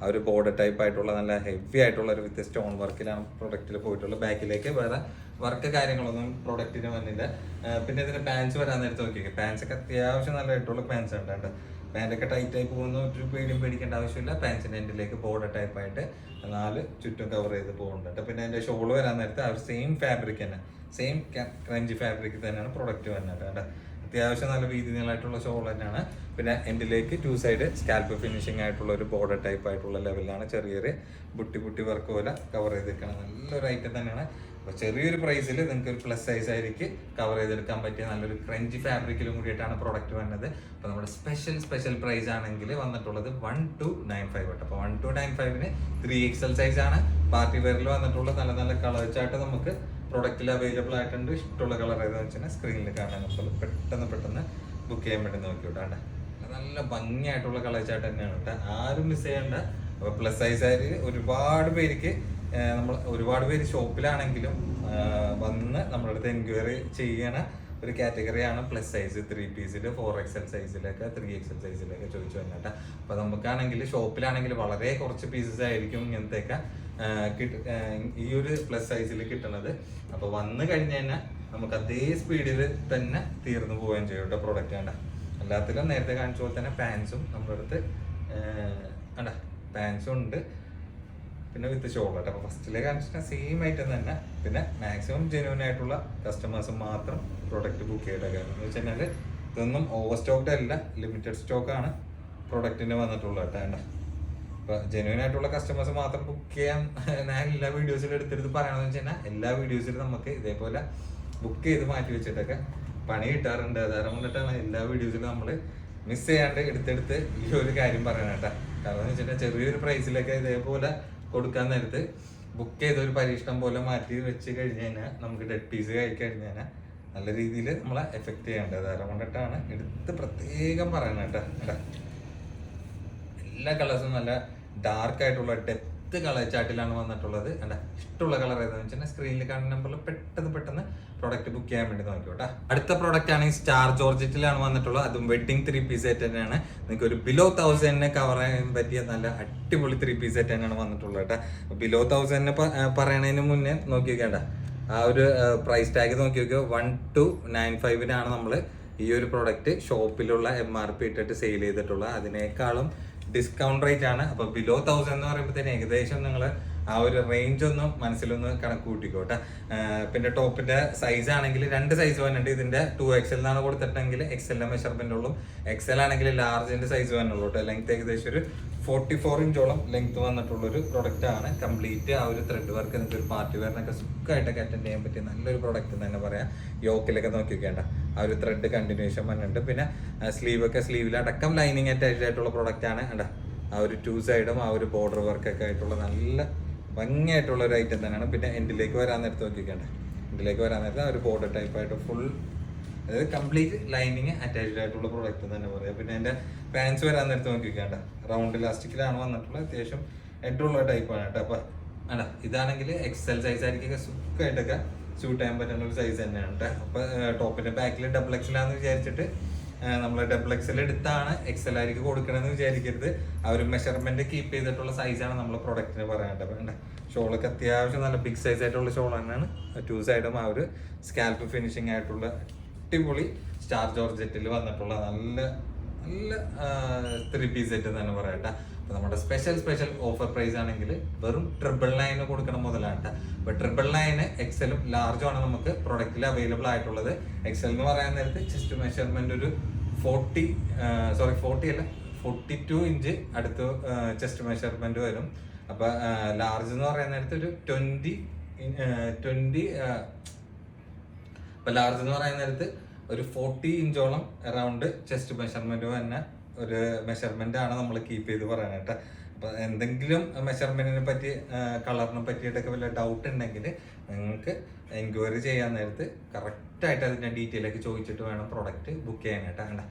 ഒരു ബോർഡർ ടൈപ്പ് ആയിട്ടുള്ള നല്ല ഹെവി ആയിട്ടുള്ള ഒരു വിത്ത് സ്റ്റോൺ വർക്കിലാണ് പ്രൊഡക്റ്റിൽ പോയിട്ടുള്ളത്. ബാക്കിലേക്ക് വേറെ വർക്ക് കാര്യങ്ങളൊന്നും പ്രൊഡക്റ്റിന് വന്നില്ല. പിന്നെ ഇതിന് പാൻസ് വരാൻ നേരത്തെ നോക്കിയൊക്കെ പാൻസ് ഒക്കെ അത്യാവശ്യം നല്ല ആയിട്ടുള്ള പാൻസ് ഉണ്ട്. പാൻറ്റൊക്കെ ടൈറ്റ് ആയി പോകുന്ന ഒരു പേടിക്കേണ്ട ആവശ്യമില്ല. പാൻസിൻ്റെ എൻഡിലേക്ക് ബോർഡർ ടൈപ്പ് ആയിട്ട് 4 ചുറ്റും കവർ ചെയ്ത് പോകുന്നുണ്ട്. പിന്നെ അതിൻ്റെ ഷോൾ വരാൻ നേരത്തെ ആ ഒരു സെയിം ഫാബ്രിക് തന്നെ, സെയിം ക്രഞ്ചി ഫാബ്രിക് തന്നെയാണ് പ്രൊഡക്റ്റ് വരുന്നത് കേട്ടോ. അത്യാവശ്യം നല്ല വീതി നീളമായിട്ടുള്ള ഷോൾ തന്നെയാണ്. പിന്നെ എൻഡിലേക്ക് 2 സൈഡ് സ്കാൽപ്പ് ഫിനിഷിംഗ് ആയിട്ടുള്ള ഒരു ബോർഡർ ടൈപ്പ് ആയിട്ടുള്ള ലെവലിലാണ് ചെറിയൊരു ബുട്ടി വർക്ക് പോലെ കവർ ചെയ്തിരിക്കണം. നല്ലൊരു ഐറ്റം തന്നെയാണ്. അപ്പോൾ ചെറിയൊരു പ്രൈസിൽ നിങ്ങൾക്ക് ഒരു പ്ലസ് സൈസ് ആയിരിക്കും കവർ ചെയ്തെടുക്കാൻ പറ്റിയ നല്ലൊരു ക്രഞ്ചി ഫാബ്രിക്കിലും കൂടിയിട്ടാണ് പ്രോഡക്റ്റ് വന്നത്. അപ്പോൾ നമ്മുടെ സ്പെഷ്യൽ പ്രൈസ് ആണെങ്കിൽ വന്നിട്ടുള്ളത് 1295 കേട്ടോ. അപ്പോൾ 1295-ന് 3XL സൈസ് ആണ്. പാർട്ടി വെയറിൽ വന്നിട്ടുള്ള നല്ല നല്ല കളർ ചാർട്ട് നമുക്ക് പ്രൊഡക്റ്റിൽ അവൈലബിൾ ആയിട്ടുണ്ട്. ഇഷ്ടമുള്ള കളർ ഏതാണെന്ന് വെച്ചാൽ സ്ക്രീനിൽ കാണാൻ അപ്പോൾ പെട്ടെന്ന് ബുക്ക് ചെയ്യാൻ വേണ്ടി നോക്കിവിട്ടാണ്ട്. നല്ല ഭംഗിയായിട്ടുള്ള കളർ ചാർട്ട് തന്നെയാണ് കേട്ടോ, ആരും മിസ് ചെയ്യേണ്ട. അപ്പോൾ പ്ലസ് സൈസ് ആയിട്ട് ഒരുപാട് പേര് ഷോപ്പിലാണെങ്കിലും വന്ന് നമ്മുടെ അടുത്ത് എൻക്വയറി ചെയ്യണ ഒരു കാറ്റഗറിയാണ് പ്ലസ് സൈസ് 3 പീസിൽ 4XL സൈസിലൊക്കെ 3XL സൈസിലൊക്കെ ചോദിച്ചു വന്നിട്ട്. അപ്പോൾ നമുക്കാണെങ്കിൽ ഷോപ്പിലാണെങ്കിൽ വളരെ കുറച്ച് പീസസ് ആയിരിക്കും ഇങ്ങനത്തെയൊക്കെ ഈ ഒരു പ്ലസ് സൈസിൽ കിട്ടുന്നത്. അപ്പോൾ വന്നു കഴിഞ്ഞ് കഴിഞ്ഞാൽ നമുക്ക് അതേ സ്പീഡിൽ തന്നെ തീർന്നു പോവുകയും ചെയ്യും കേട്ടോ പ്രോഡക്റ്റ്. വേണ്ട എല്ലാത്തിലും നേരത്തെ കാണിച്ച പോലെ തന്നെ പാൻസും നമ്മുടെ അടുത്ത് പാൻസും ഉണ്ട്, പിന്നെ വിത്ത് ഷോൾ കേട്ടോ. അപ്പോൾ ഫസ്റ്റിലെ കാണിച്ചിട്ട് സെയിം ഐറ്റം തന്നെ. പിന്നെ മാക്സിമം ജെന്യൂൻ ആയിട്ടുള്ള കസ്റ്റമേഴ്സ് മാത്രം പ്രോഡക്റ്റ് ബുക്ക് ചെയ്യേണ്ട കാര്യം എന്ന് വെച്ച് കഴിഞ്ഞാൽ ഇതൊന്നും ഓവർ സ്റ്റോക്ക്ഡ് അല്ല, ലിമിറ്റഡ് സ്റ്റോക്കാണ് പ്രോഡക്റ്റിന് വന്നിട്ടുള്ളത് കേട്ടോ. വേണ്ട അപ്പോൾ ജെന്യൂൻ ആയിട്ടുള്ള കസ്റ്റമേഴ്സ് മാത്രം ബുക്ക് ചെയ്യാൻ ഞാൻ എല്ലാ വീഡിയോസിലും എടുത്തെടുത്ത് പറയണമെന്ന് വെച്ച് കഴിഞ്ഞാൽ എല്ലാ വീഡിയോസിലും നമുക്ക് ഇതേപോലെ ബുക്ക് ചെയ്ത് മാറ്റി വെച്ചിട്ടൊക്കെ പണി കിട്ടാറുണ്ട്. അതാരം കൊണ്ടിട്ടാണ് എല്ലാ വീഡിയോസിലും നമ്മൾ മിസ് ചെയ്യാണ്ട് എടുത്തെടുത്ത് ഈ ഒരു കാര്യം പറയണം കേട്ടോ. കാരണം എന്ന് വെച്ചിട്ടുണ്ടെങ്കിൽ ചെറിയൊരു പ്രൈസിലൊക്കെ ഇതേപോലെ കൊടുക്കാൻ നേരത്ത് ബുക്ക് ചെയ്ത ഒരു പരീക്ഷണം പോലെ മാറ്റി വെച്ച് കഴിഞ്ഞ് കഴിഞ്ഞാൽ നമുക്ക് ഡെഡ് പീസ് കഴിക്കഴിഞ്ഞ് കഴിഞ്ഞാൽ നല്ല രീതിയിൽ നമ്മളെ എഫക്റ്റ് ചെയ്യേണ്ടത്. അതാരം കൊണ്ടിട്ടാണ് എടുത്ത് പ്രത്യേകം പറയണം കേട്ടോ. എല്ലാ കളേഴ്സും നല്ല ഡാർക്ക് ആയിട്ടുള്ള ഡെപ്ത് കളർ ചാർട്ടിലാണ് വന്നിട്ടുള്ളത്. ഇഷ്ടമുള്ള കളർ ഏതാണെന്ന് വെച്ചാൽ സ്ക്രീനിൽ കാണുന്ന നമ്പറിൽ പെട്ടെന്ന് പ്രോഡക്റ്റ് ബുക്ക് ചെയ്യാൻ വേണ്ടി നോക്കിയോട്ടെ. അടുത്ത പ്രോഡക്റ്റ് ആണെങ്കിൽ സ്റ്റാർ ജോർജറ്റിലാണ് വന്നിട്ടുള്ളത്. അതും വെഡിങ് 3 പീസ് സെറ്റ് തന്നെയാണ്. നിങ്ങൾക്ക് ഒരു ബിലോ 1000 കവർ ചെയ്യാൻ പറ്റിയ നല്ല അടിപൊളി 3 പീസ് സെറ്റ് തന്നെയാണ് വന്നിട്ടുള്ളത് കേട്ടോ. ബിലോ 1000 പറയണതിന് മുന്നേ നോക്കി വെക്കേണ്ട ആ ഒരു പ്രൈസ് ടാഗ് നോക്കി നോക്കിയോ. 1295-നാണ് നമ്മൾ ഈ ഒരു പ്രോഡക്റ്റ് ഷോപ്പിലുള്ള MRP ഇട്ടിട്ട് സെയിൽ ചെയ്തിട്ടുള്ളത്. അതിനേക്കാളും ഡിസ്കൗണ്ട് റേറ്റ് ആണ്. അപ്പോൾ ബിലോ 1000 എന്ന് പറയുമ്പോഴത്തേന് ഏകദേശം നിങ്ങൾ ആ ഒരു റേഞ്ച് ഒന്നും മനസ്സിലൊന്ന് കണക്ക് കൂട്ടിക്കോട്ടെ. പിന്നെ ടോപ്പിന്റെ സൈസ് ആണെങ്കിൽ 2 സൈസ് വന്നിട്ടുണ്ട്. ഇതിന്റെ 2XL എന്നാണ് കൊടുത്തിട്ടെങ്കിൽ XL മെഷർമെന്റ് ഉള്ളൂ. XL ആണെങ്കിൽ ലാർജിന്റെ സൈസ് വന്നുള്ളൂ കേട്ടോ. ലെങ്ത് ഏകദേശം ഒരു 44 ഇഞ്ചോളം ലെങ്ത് വന്നിട്ടുള്ളൊരു പ്രൊഡക്റ്റ് ആണ്. കംപ്ലീറ്റ് ആ ഒരു ത്രെഡ് വർക്ക് നിങ്ങൾക്ക് ഒരു പാർട്ടി വെയറിനൊക്കെ സുഖമായിട്ടൊക്കെ അറ്റൻഡ് ചെയ്യാൻ പറ്റിയ നല്ലൊരു പ്രൊഡക്റ്റ് തന്നെ പറയാം. യോക്കിലൊക്കെ നോക്കി വെക്കേണ്ട ആ ഒരു ത്രെഡ് കണ്ടിന്യൂഷൻ വന്നിട്ടുണ്ട്. പിന്നെ സ്ലീവിലടക്കം ലൈനിങ് അറ്റാച്ച്ഡ് ആയിട്ടുള്ള പ്രൊഡക്റ്റ് ആണ്. ആ ഒരു 2 സൈഡും ആ ഒരു ബോർഡർ വർക്കൊക്കെ ആയിട്ടുള്ള നല്ല ഭംഗിയായിട്ടുള്ള ഒരു ഐറ്റം തന്നെയാണ്. പിന്നെ എൻഡിലേക്ക് വരാൻ നേരത്ത് നോക്കിക്കേണ്ട എൻഡിലേക്ക് വരാൻ നേരത്ത് ആ ഒരു ബോർഡർ ടൈപ്പായിട്ട് ഫുൾ അതായത് കംപ്ലീറ്റ് ലൈനിങ് അറ്റാച്ച്ഡ് ആയിട്ടുള്ള പ്രോഡക്റ്റ് തന്നെ പറയാം. പിന്നെ എൻ്റെ പാൻസ് വരാൻ നേരത്ത് നോക്കിക്കേണ്ട റൗണ്ട് ഇലാസ്റ്റിക്കിലാണ് വന്നിട്ടുള്ളത്. അത്യാവശ്യം ഹെഡുള്ള ടൈപ്പാണ് കേട്ടോ. അപ്പം ഇതാണെങ്കിൽ XL സൈസ് ആയിരിക്കും സുഖമായിട്ടൊക്കെ സ്യൂട്ട് ചെയ്യാൻ പറ്റുന്ന ഒരു സൈസ് തന്നെയാണ് കേട്ടോ. അപ്പോൾ ടോപ്പിൻ്റെ ബാക്കിൽ XL ആണെന്ന് വിചാരിച്ചിട്ട് നമ്മൾ XL എടുത്താണ് XL ആയിരിക്കും കൊടുക്കണമെന്ന് വിചാരിക്കരുത്. ആ ഒരു മെഷർമെന്റ് കീപ്പ് ചെയ്തിട്ടുള്ള സൈസാണ് നമ്മൾ പ്രൊഡക്റ്റിന് പറയാനായിട്ട് വേണ്ട. ഷോളൊക്കെ അത്യാവശ്യം നല്ല ബിഗ് സൈസ് ആയിട്ടുള്ള ഷോൾ തന്നെയാണ്. 2 സൈഡും ആ ഒരു സ്കാൽപ്പ് ഫിനിഷിംഗ് ആയിട്ടുള്ള അടിപൊളി സ്റ്റാർ ജോർജറ്റിൽ വന്നിട്ടുള്ള നല്ല 3 പീസ് സെറ്റ് തന്നെ പറയാട്ടെ. അപ്പോൾ നമ്മുടെ സ്പെഷ്യൽ ഓഫർ പ്രൈസ് ആണെങ്കിൽ വെറും 999 കൊടുക്കണം മുതലാണ്. അപ്പോൾ 999 XL-ഉം ലാർജും ആണ് നമുക്ക് പ്രൊഡക്റ്റിൽ അവൈലബിൾ ആയിട്ടുള്ളത്. XL എന്ന് പറയാൻ നേരത്ത് ചെസ്റ്റ് മെഷർമെന്റ് ഒരു 42 ഇഞ്ച് അടുത്ത് ചെസ്റ്റ് മെഷർമെന്റ് വരും. അപ്പോൾ ലാർജ് എന്ന് പറയാൻ നേരത്ത് ഒരു 20 അപ്പോൾ ലാർജ് എന്ന് പറയുന്ന നേരത്ത് ഒരു 40 ഇഞ്ചോളം അറൗണ്ട് ചെസ്റ്റ് മെഷർമെന്റ് തന്നെ ഒരു മെഷർമെന്റ് ആണ് നമ്മൾ കീപ്പ് ചെയ്ത് പറയാനായിട്ട്. അപ്പോൾ എന്തെങ്കിലും മെഷർമെന്റിനെ പറ്റി കളറിനെ പറ്റിയിട്ടൊക്കെ വല്ല ഡൗട്ട് ഉണ്ടെങ്കിൽ നിങ്ങൾക്ക് എൻക്വയറി ചെയ്യാൻ നേരത്ത് കറക്റ്റായിട്ട് അതിൻ്റെ ഡീറ്റെയിൽ ഒക്കെ ചോദിച്ചിട്ട് വേണം പ്രോഡക്റ്റ് ബുക്ക് ചെയ്യാനായിട്ട്.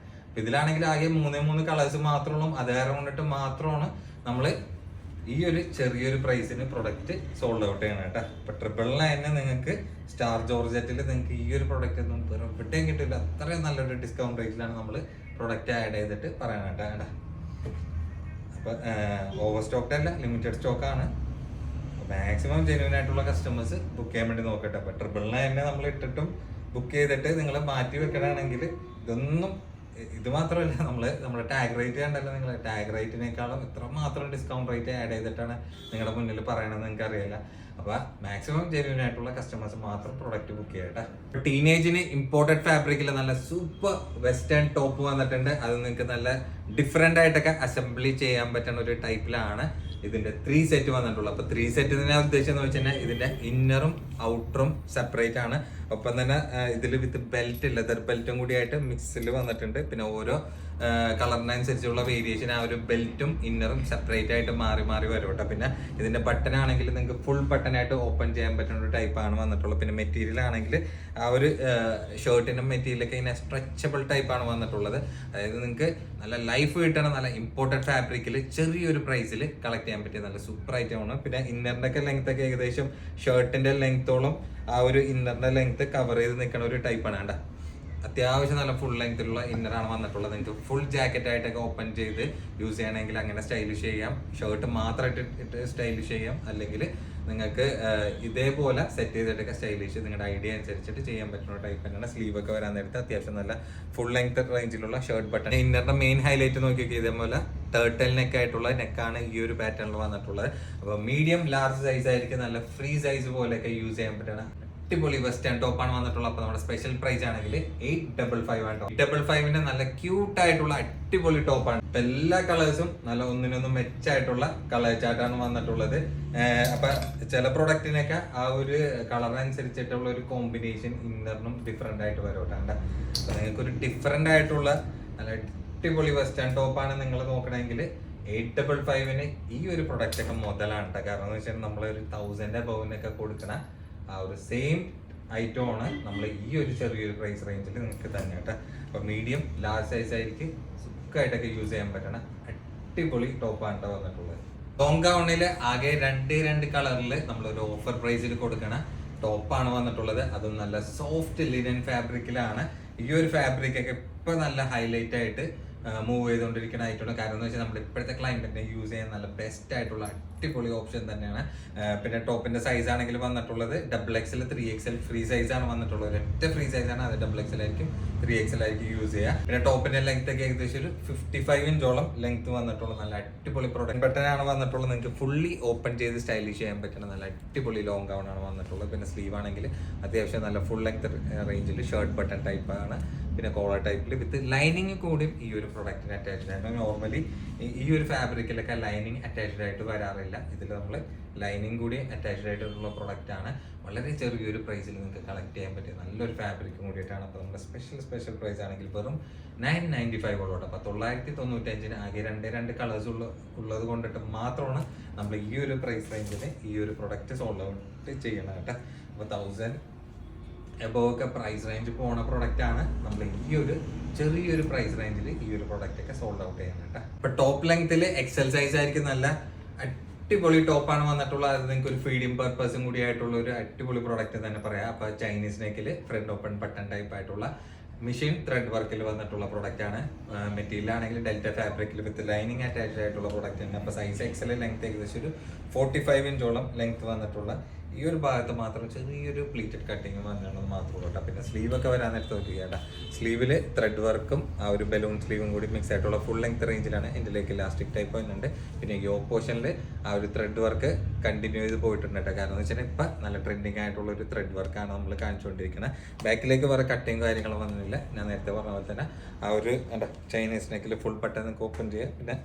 അപ്പോൾ ഇതിലാണെങ്കിൽ ആകെ 3 കളേഴ്സ് മാത്രമുള്ളൂ. അത് കാരണം കൊണ്ടിട്ട് മാത്രമാണ് നമ്മൾ ഈ ഒരു ചെറിയൊരു പ്രൈസിന് പ്രൊഡക്റ്റ് സോൾഡ് ഔട്ട് ചെയ്യണം കേട്ടോ. ഇപ്പൊ 999 നിങ്ങൾക്ക് സ്റ്റാർ ജോർജറ്റിൽ നിങ്ങൾക്ക് ഈ ഒരു പ്രൊഡക്റ്റ് ഒന്നും എവിടെയും കിട്ടില്ല. അത്രയും നല്ലൊരു ഡിസ്കൗണ്ട് റേറ്റിലാണ് നമ്മൾ പ്രൊഡക്റ്റ് ആഡ് ചെയ്തിട്ട് പറയണം കേട്ടോ. അപ്പൊ ഓവർ സ്റ്റോക്ക്ഡ് അല്ല, ലിമിറ്റഡ് സ്റ്റോക്കാണ്. മാക്സിമം ജെന്യൂൻ ആയിട്ടുള്ള കസ്റ്റമേഴ്സ് ബുക്ക് ചെയ്യാൻ വേണ്ടി നോക്കട്ടെ. അപ്പൊ 999 നമ്മൾ ഇട്ടിട്ടും ബുക്ക് ചെയ്തിട്ട് നിങ്ങൾ മാറ്റി വെക്കണമെങ്കിൽ ഇതൊന്നും ഇത് മാത്രമല്ല, നമ്മുടെ ടാഗ് റേറ്റ് കണ്ടല്ലോ നിങ്ങൾ, ടാഗ് റേറ്റിനേക്കാളും ഇത്രമാത്രം ഡിസ്കൗണ്ട് റേറ്റ് ആഡ് ചെയ്തിട്ടാണ് നിങ്ങളുടെ മുന്നിൽ പറയണമെന്ന് നിങ്ങൾക്ക് അറിയില്ല. അപ്പൊ മാക്സിമം ജെന്യൂൻ ആയിട്ടുള്ള കസ്റ്റമേഴ്സ് മാത്രം പ്രൊഡക്റ്റ് ബുക്ക് ചെയ്യട്ടെ. ടീനേജിന് ഇമ്പോർട്ടഡ് ഫാബ്രിക്കിൽ നല്ല സൂപ്പർ വെസ്റ്റേൺ ടോപ്പ് വന്നിട്ടുണ്ട്. അത് നിങ്ങൾക്ക് നല്ല ഡിഫറെന്റ് ആയിട്ടൊക്കെ അസംബ്ലി ചെയ്യാൻ പറ്റുന്ന ഒരു ടൈപ്പിലാണ് ഇതിന്റെ 3 സെറ്റ് വന്നിട്ടുള്ളത്. അപ്പൊ 3 സെറ്റ് ഞാൻ ഉദ്ദേശിച്ചെന്ന് വെച്ചാൽ ഇതിന്റെ ഇന്നറും ഔട്ടറും സെപ്പറേറ്റ് ആണ്. ഒപ്പം തന്നെ ഇതിൽ വിത്ത് ബെൽറ്റ്, ലെതർ ബെൽറ്റും കൂടി ആയിട്ട് മിക്സിൽ വന്നിട്ടുണ്ട്. പിന്നെ ഓരോ കളറിനനുസരിച്ചുള്ള വേരിയേഷൻ ആ ഒരു ബെൽറ്റും ഇന്നറും സെപ്പറേറ്റ് ആയിട്ട് മാറി മാറി വരും കേട്ടോ. പിന്നെ ഇതിന്റെ ബട്ടൺ ആണെങ്കിൽ നിങ്ങൾക്ക് ഫുൾ ബട്ടൺ ആയിട്ട് ഓപ്പൺ ചെയ്യാൻ പറ്റുന്ന ഒരു ടൈപ്പാണ് വന്നിട്ടുള്ളത്. പിന്നെ മെറ്റീരിയൽ ആണെങ്കിൽ ആ ഒരു ഷർട്ടിന്റെ മെറ്റീരിയലൊക്കെ ഇങ്ങനെ സ്ട്രെച്ചബിൾ ടൈപ്പാണ് വന്നിട്ടുള്ളത്. അതായത് നിങ്ങൾക്ക് നല്ല ലൈഫ് കിട്ടണം, നല്ല ഇമ്പോർട്ടഡ് ഫാബ്രിക്കിൽ ചെറിയൊരു പ്രൈസിൽ കളക്ട് ചെയ്യാൻ പറ്റിയ നല്ല സൂപ്പർ ഐറ്റമാണ്. പിന്നെ ഇന്നറിന്റെ ഒക്കെ ലെങ്ത് ഒക്കെ ഏകദേശം ഷർട്ടിന്റെ ലെങ്ത്തോളം ആ ഒരു ഇന്നറിന്റെ ലെങ്ത് കവർ ചെയ്ത് നിൽക്കുന്ന ഒരു ടൈപ്പാണ്. കണ്ട, അത്യാവശ്യം നല്ല ഫുൾ ലെങ്ത്തിലുള്ള ഇന്നറാണ് വന്നിട്ടുള്ളത്. നിങ്ങൾക്ക് ഫുൾ ജാക്കറ്റ് ആയിട്ടൊക്കെ ഓപ്പൺ ചെയ്ത് യൂസ് ചെയ്യണമെങ്കിൽ അങ്ങനെ സ്റ്റൈലിഷ് ചെയ്യാം. ഷർട്ട് മാത്രമായിട്ട് ഇട്ട് സ്റ്റൈലിഷ് ചെയ്യാം. അല്ലെങ്കിൽ നിങ്ങൾക്ക് ഇതേപോലെ സെറ്റ് ചെയ്തിട്ടൊക്കെ സ്റ്റൈലിഷ് നിങ്ങളുടെ ഐഡിയ അനുസരിച്ചിട്ട് ചെയ്യാൻ പറ്റുന്ന ടൈപ്പ് തന്നെയാണ്. സ്ലീവ് ഒക്കെ വരാൻ നേരത്തെ അത്യാവശ്യം നല്ല ഫുൾ ലെങ്ത് റേഞ്ചിലുള്ള ഷർട്ട് ബട്ടൺ. ഇന്നറിന്റെ മെയിൻ ഹൈലൈറ്റ് നോക്കിയൊക്കെ ഇതേപോലെ ടേർട്ടൽ നെക്ക് ആയിട്ടുള്ള നെക്കാണ് ഈ ഒരു പാറ്റേണിൽ വന്നിട്ടുള്ളത്. അപ്പോൾ മീഡിയം ലാർജ് സൈസ് ആയിരിക്കും, നല്ല ഫ്രീ സൈസ് പോലെയൊക്കെ യൂസ് ചെയ്യാൻ പറ്റണം. അടിപൊളി വെസ്റ്റേൺ ടോപ്പാണ് വന്നിട്ടുള്ളത്. അപ്പോൾ നമ്മുടെ സ്പെഷ്യൽ പ്രൈസ് ആണെങ്കിൽ 855 ആണ്. 855ന്റെ നല്ല ക്യൂട്ട് ആയിട്ടുള്ള അടിപൊളി ടോപ്പാണ്. ഇപ്പൊ എല്ലാ കളേഴ്സും നല്ല ഒന്നിനൊന്നും മെച്ചായിട്ടുള്ള കളർ ചാർട്ടാണ് വന്നിട്ടുള്ളത്. അപ്പൊ ചില പ്രൊഡക്റ്റിനൊക്കെ ആ ഒരു കളറിനനുസരിച്ചിട്ടുള്ള ഒരു കോമ്പിനേഷൻ ഇന്നറിനും ഡിഫറെന്റ് ആയിട്ട് വരോട്ടാണ്ട്. അപ്പൊ നിങ്ങൾക്ക് ഒരു ഡിഫറെന്റ് ആയിട്ടുള്ള നല്ല അടിപൊളി വെസ്റ്റേൺ ടോപ്പാണ് നിങ്ങൾ നോക്കണമെങ്കിൽ 855ന് ഈ ഒരു പ്രൊഡക്റ്റ് ഒക്കെ മുതലാണ് കേട്ടോ. കാരണം എന്ന് വെച്ചാൽ നമ്മളൊരു 1000 അബവിനൊക്കെ കൊടുക്കണ ആ ഒരു സെയിം ഐറ്റം ആണ് നമ്മൾ ഈ ഒരു ചെറിയൊരു പ്രൈസ് റേഞ്ചിൽ നിങ്ങൾക്ക് തന്നെ കേട്ടോ. അപ്പൊ മീഡിയം ലാർജ് സൈസ് ആയിരിക്കും സുഖമായിട്ടൊക്കെ യൂസ് ചെയ്യാൻ പറ്റണ അടിപൊളി ടോപ്പാണ് കേട്ടോ വന്നിട്ടുള്ളത്. ലോങ് ഗൗണിൽ ആകെ രണ്ട് കളറിൽ നമ്മളൊരു ഓഫർ പ്രൈസിൽ കൊടുക്കണ ടോപ്പാണ് വന്നിട്ടുള്ളത്. അതും നല്ല സോഫ്റ്റ് ലിനൻ ഫാബ്രിക്കിലാണ്. ഈ ഒരു ഫാബ്രിക് ഒക്കെ ഇപ്പൊ നല്ല ഹൈലൈറ്റ് ആയിട്ട് മൂവ് ചെയ്തുകൊണ്ടിരിക്കുന്ന ആയിട്ടുള്ള കാരണം എന്ന് വെച്ചാൽ നമ്മുടെ ഇപ്പോഴത്തെ ക്ലൈമറ്റിനെ യൂസ് ചെയ്യാൻ നല്ല ബെസ്റ്റ് ആയിട്ടുള്ള അടിപൊളി ഓപ്ഷൻ തന്നെയാണ്. പിന്നെ ടോപ്പിന്റെ സൈസ് ആണെങ്കിൽ വന്നിട്ടുള്ളത് XXL 3XL ഫ്രീ സൈസ് ആണ് വന്നിട്ടുള്ളത്. ഒരൊറ്റ ഫ്രീ സൈസ് ആണ്, അത് XXL ആയിരിക്കും 3XL ആയിരിക്കും യൂസ് ചെയ്യുക. പിന്നെ ടോപ്പിന്റെ ലെങ്ത് ഒക്കെ ഏകദേശം ഒരു 55 ഇഞ്ചോളം ലെങ്ത് വന്നിട്ടുള്ള നല്ല അടിപൊളി പ്രൊഡക്റ്റ് ബട്ടൺ ആണ് വന്നിട്ടുള്ളത്. നിങ്ങൾക്ക് ഫുള്ളി ഓപ്പൺ ചെയ്ത് സ്റ്റൈലിഷ് ചെയ്യാൻ പറ്റുന്ന നല്ല അടിപൊളി ലോങ് ഗൗൺ ആണ് വന്നിട്ടുള്ളത്. പിന്നെ സ്ലീവ് ആണെങ്കിൽ അത്യാവശ്യം നല്ല ഫുൾ ലെങ്ത് റേഞ്ചിൽ ഷർട്ട് ബട്ടൺ ടൈപ്പ് ആണ്. പിന്നെ കോളർ ടൈപ്പിൽ വിത്ത് ലൈനിങ് കൂടിയും ഈ ഒരു പ്രൊഡക്റ്റിന് അറ്റാച്ച്ഡ് ആണ്. നോർമലി ഈ ഒരു ഫാബ്രിക്കിലൊക്കെ ലൈനിങ് അറ്റാച്ച്ഡ് ആയിട്ട് വരാറില്ല. ഇതിൽ നമ്മൾ ലൈനിങ് കൂടി അറ്റാച്ച്ഡ് ആയിട്ടുള്ള പ്രൊഡക്റ്റ് ആണ്. വളരെ ചെറിയൊരു പ്രൈസിൽ നിങ്ങൾക്ക് കളക്ട് ചെയ്യാൻ പറ്റിയ നല്ലൊരു ഫാബ്രിക്കും കൂടിയിട്ടാണ്. അപ്പോൾ നമ്മുടെ സ്പെഷ്യൽ പ്രൈസ് ആണെങ്കിൽ വെറും 995 ഉള്ളൂ. അപ്പോൾ 995 ആകെ രണ്ട് കളേഴ്സ് ഉള്ളത് കൊണ്ടിട്ട് മാത്രമാണ് നമ്മൾ ഈ ഒരു പ്രൈസ് റേഞ്ചിൽ ഈ ഒരു പ്രൊഡക്റ്റ് സോൾഡ് ഔട്ട് ചെയ്യണം കേട്ടോ. അപ്പോൾ 1000 എബോവ് ഒക്കെ പ്രൈസ് റേഞ്ച് പോണ പ്രൊഡക്റ്റ് ആണ് നമ്മൾ ഈ ഒരു ചെറിയൊരു പ്രൈസ് റേഞ്ചിൽ ഈ ഒരു പ്രൊഡക്റ്റ് ഒക്കെ സോൾഡ് ഔട്ട് ചെയ്യണം കേട്ടോ. ഇപ്പൊ ടോപ്പ് ലെങ്ത്തിൽ XL സൈസ് ആയിരിക്കും നല്ല അടിപൊളി ടോപ്പാണ് വന്നിട്ടുള്ളത്. അത് നിങ്ങൾക്ക് ഒരു ഫീഡിങ് പർപ്പസും കൂടി ആയിട്ടുള്ള ഒരു അടിപൊളി പ്രൊഡക്റ്റ് തന്നെ പറയാം. അപ്പൊ ചൈനീസ് നെക്കിൽ ഫ്രണ്ട് ഓപ്പൺ ബട്ടൺ ടൈപ്പ് ആയിട്ടുള്ള മെഷീൻ ത്രെഡ് വർക്കിൽ വന്നിട്ടുള്ള പ്രൊഡക്റ്റ് ആണ്. മെറ്റീരിയൽ ആണെങ്കിൽ ഡെൽറ്റ ഫാബ്രിക്കിൽ വിത്ത് ലൈനിങ് അറ്റാച്ച്ഡ് ആയിട്ടുള്ള പ്രൊഡക്റ്റ് ആണ്. അപ്പൊ സൈസ് XL ലെങ്ത് ഏകദേശം ഒരു 45 ഇഞ്ചോളം ലെങ്ത് വന്നിട്ടുള്ള ഈ ഒരു ഭാഗത്ത് മാത്രം ചെറിയൊരു പ്ലീറ്റഡ് കട്ടിങ് വന്നിട്ടുള്ളത് മാത്രമേ ഉള്ളൂ. പിന്നെ സ്ലീവ് ഒക്കെ വരാൻ നേരത്തെ നോക്കിയാട്ടാ. സ്ലീവിൽ ത്രെഡ് വർക്കും ആ ഒരു ബലൂൺ സ്ലീവും കൂടി മിക്സ് ആയിട്ടുള്ള ഫുൾ ലെങ്ത് റേഞ്ചിലാണ്. ഇതിലേക്ക് ഇലാസ്റ്റിക് ടൈപ്പ് വരുന്നുണ്ട്. പിന്നെ യോ പോർഷനിൽ ആ ഒരു ത്രെഡ് വർക്ക് കണ്ടിന്യൂ ചെയ്ത് പോയിട്ടുണ്ട് കേട്ടോ. കാരണം എന്ന് വെച്ചാൽ ഇപ്പം നല്ല ട്രെൻഡിങ് ആയിട്ടുള്ള ഒരു ത്രെഡ് വർക്കാണ് നമ്മൾ കാണിച്ചുകൊണ്ടിരിക്കുന്നത്. ബാക്കിലേക്ക് വേറെ കട്ടിങ് കാര്യങ്ങളും വന്നില്ല. ഞാൻ നേരത്തെ പറഞ്ഞ പോലെ തന്നെ ആ ഒരു ചൈനീസ് നെക്കിൽ ഫുൾ ബട്ടൺ നിങ്ങൾക്ക് ഓപ്പൺ ചെയ്യുക. പിന്നെ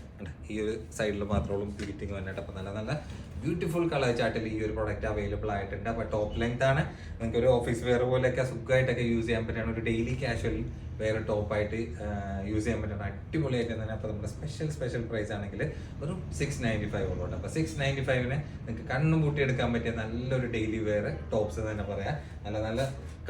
ഈ ഒരു സൈഡിൽ മാത്രമുള്ള പ്ലീറ്റിങ് വന്നിട്ട് അപ്പോൾ നല്ല ബ്യൂട്ടിഫുൾ കളർ ചാർട്ടിൽ ഈ ഒരു പ്രൊഡക്റ്റ് അവൈലബിൾ ആയിട്ടുണ്ട്. അപ്പോൾ ടോപ്പ് ലെങ്ത് ആണ്. നിങ്ങൾക്ക് ഒരു ഓഫീസ് വെയർ പോലെയൊക്കെ സുഖമായിട്ടൊക്കെ യൂസ് ചെയ്യാൻ പറ്റുന്ന ഒരു ഡെയിലി കാഷ്വൽ വേറെ ടോപ്പായിട്ട് യൂസ് ചെയ്യാൻ പറ്റുന്ന അടിപൊളിയായിട്ട് തന്നെ. അപ്പോൾ നമ്മുടെ സ്പെഷ്യൽ പ്രൈസ് ആണെങ്കിൽ വെറും 695 ഉള്ളൂ. അപ്പോൾ 695ന് നിങ്ങൾക്ക് കണ്ണും പൂട്ടിയെടുക്കാൻ പറ്റിയ നല്ലൊരു ഡെയിലി വെയർ ടോപ്സ് തന്നെ പറയാം. നല്ല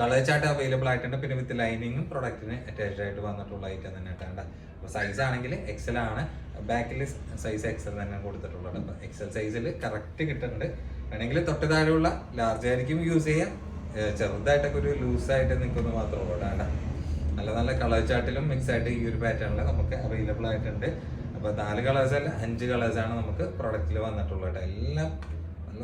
കളർ ചാർട്ട് അവൈലബിൾ ആയിട്ടുണ്ട്. പിന്നെ വിത്ത് ലൈനിങ്ങും പ്രൊഡക്റ്റിന് അറ്റാച്ച്ഡ് ആയിട്ട് വന്നിട്ടുള്ള ഐറ്റം തന്നെ ഇട്ടാണ്ട്. അപ്പോൾ സൈസ് ആണെങ്കിൽ XL ആണ്. ബാക്കിൽ സൈസ് XL തന്നെ കൊടുത്തിട്ടുള്ളത്. അപ്പോൾ XL സൈസിൽ കറക്റ്റ് കിട്ടുന്നുണ്ട്. വേണമെങ്കിൽ തൊട്ട് താഴെയുള്ള ലാർജ് ആയിരിക്കും യൂസ് ചെയ്യാം. ചെറുതായിട്ടൊക്കെ ഒരു ലൂസായിട്ട് നിൽക്കുന്നത് മാത്രമേ ഉള്ളൂ കേട്ടോ. നല്ല കളർ ചാർട്ടിലും മിക്സ് ആയിട്ട് ഈ ഒരു പാറ്റേണിൽ നമുക്ക് അവൈലബിൾ ആയിട്ടുണ്ട്. അപ്പോൾ 4 കളേഴ്സ് അല്ല 5 കളേഴ്സാണ് നമുക്ക് പ്രൊഡക്റ്റിൽ വന്നിട്ടുള്ളത് കേട്ടോ. എല്ലാം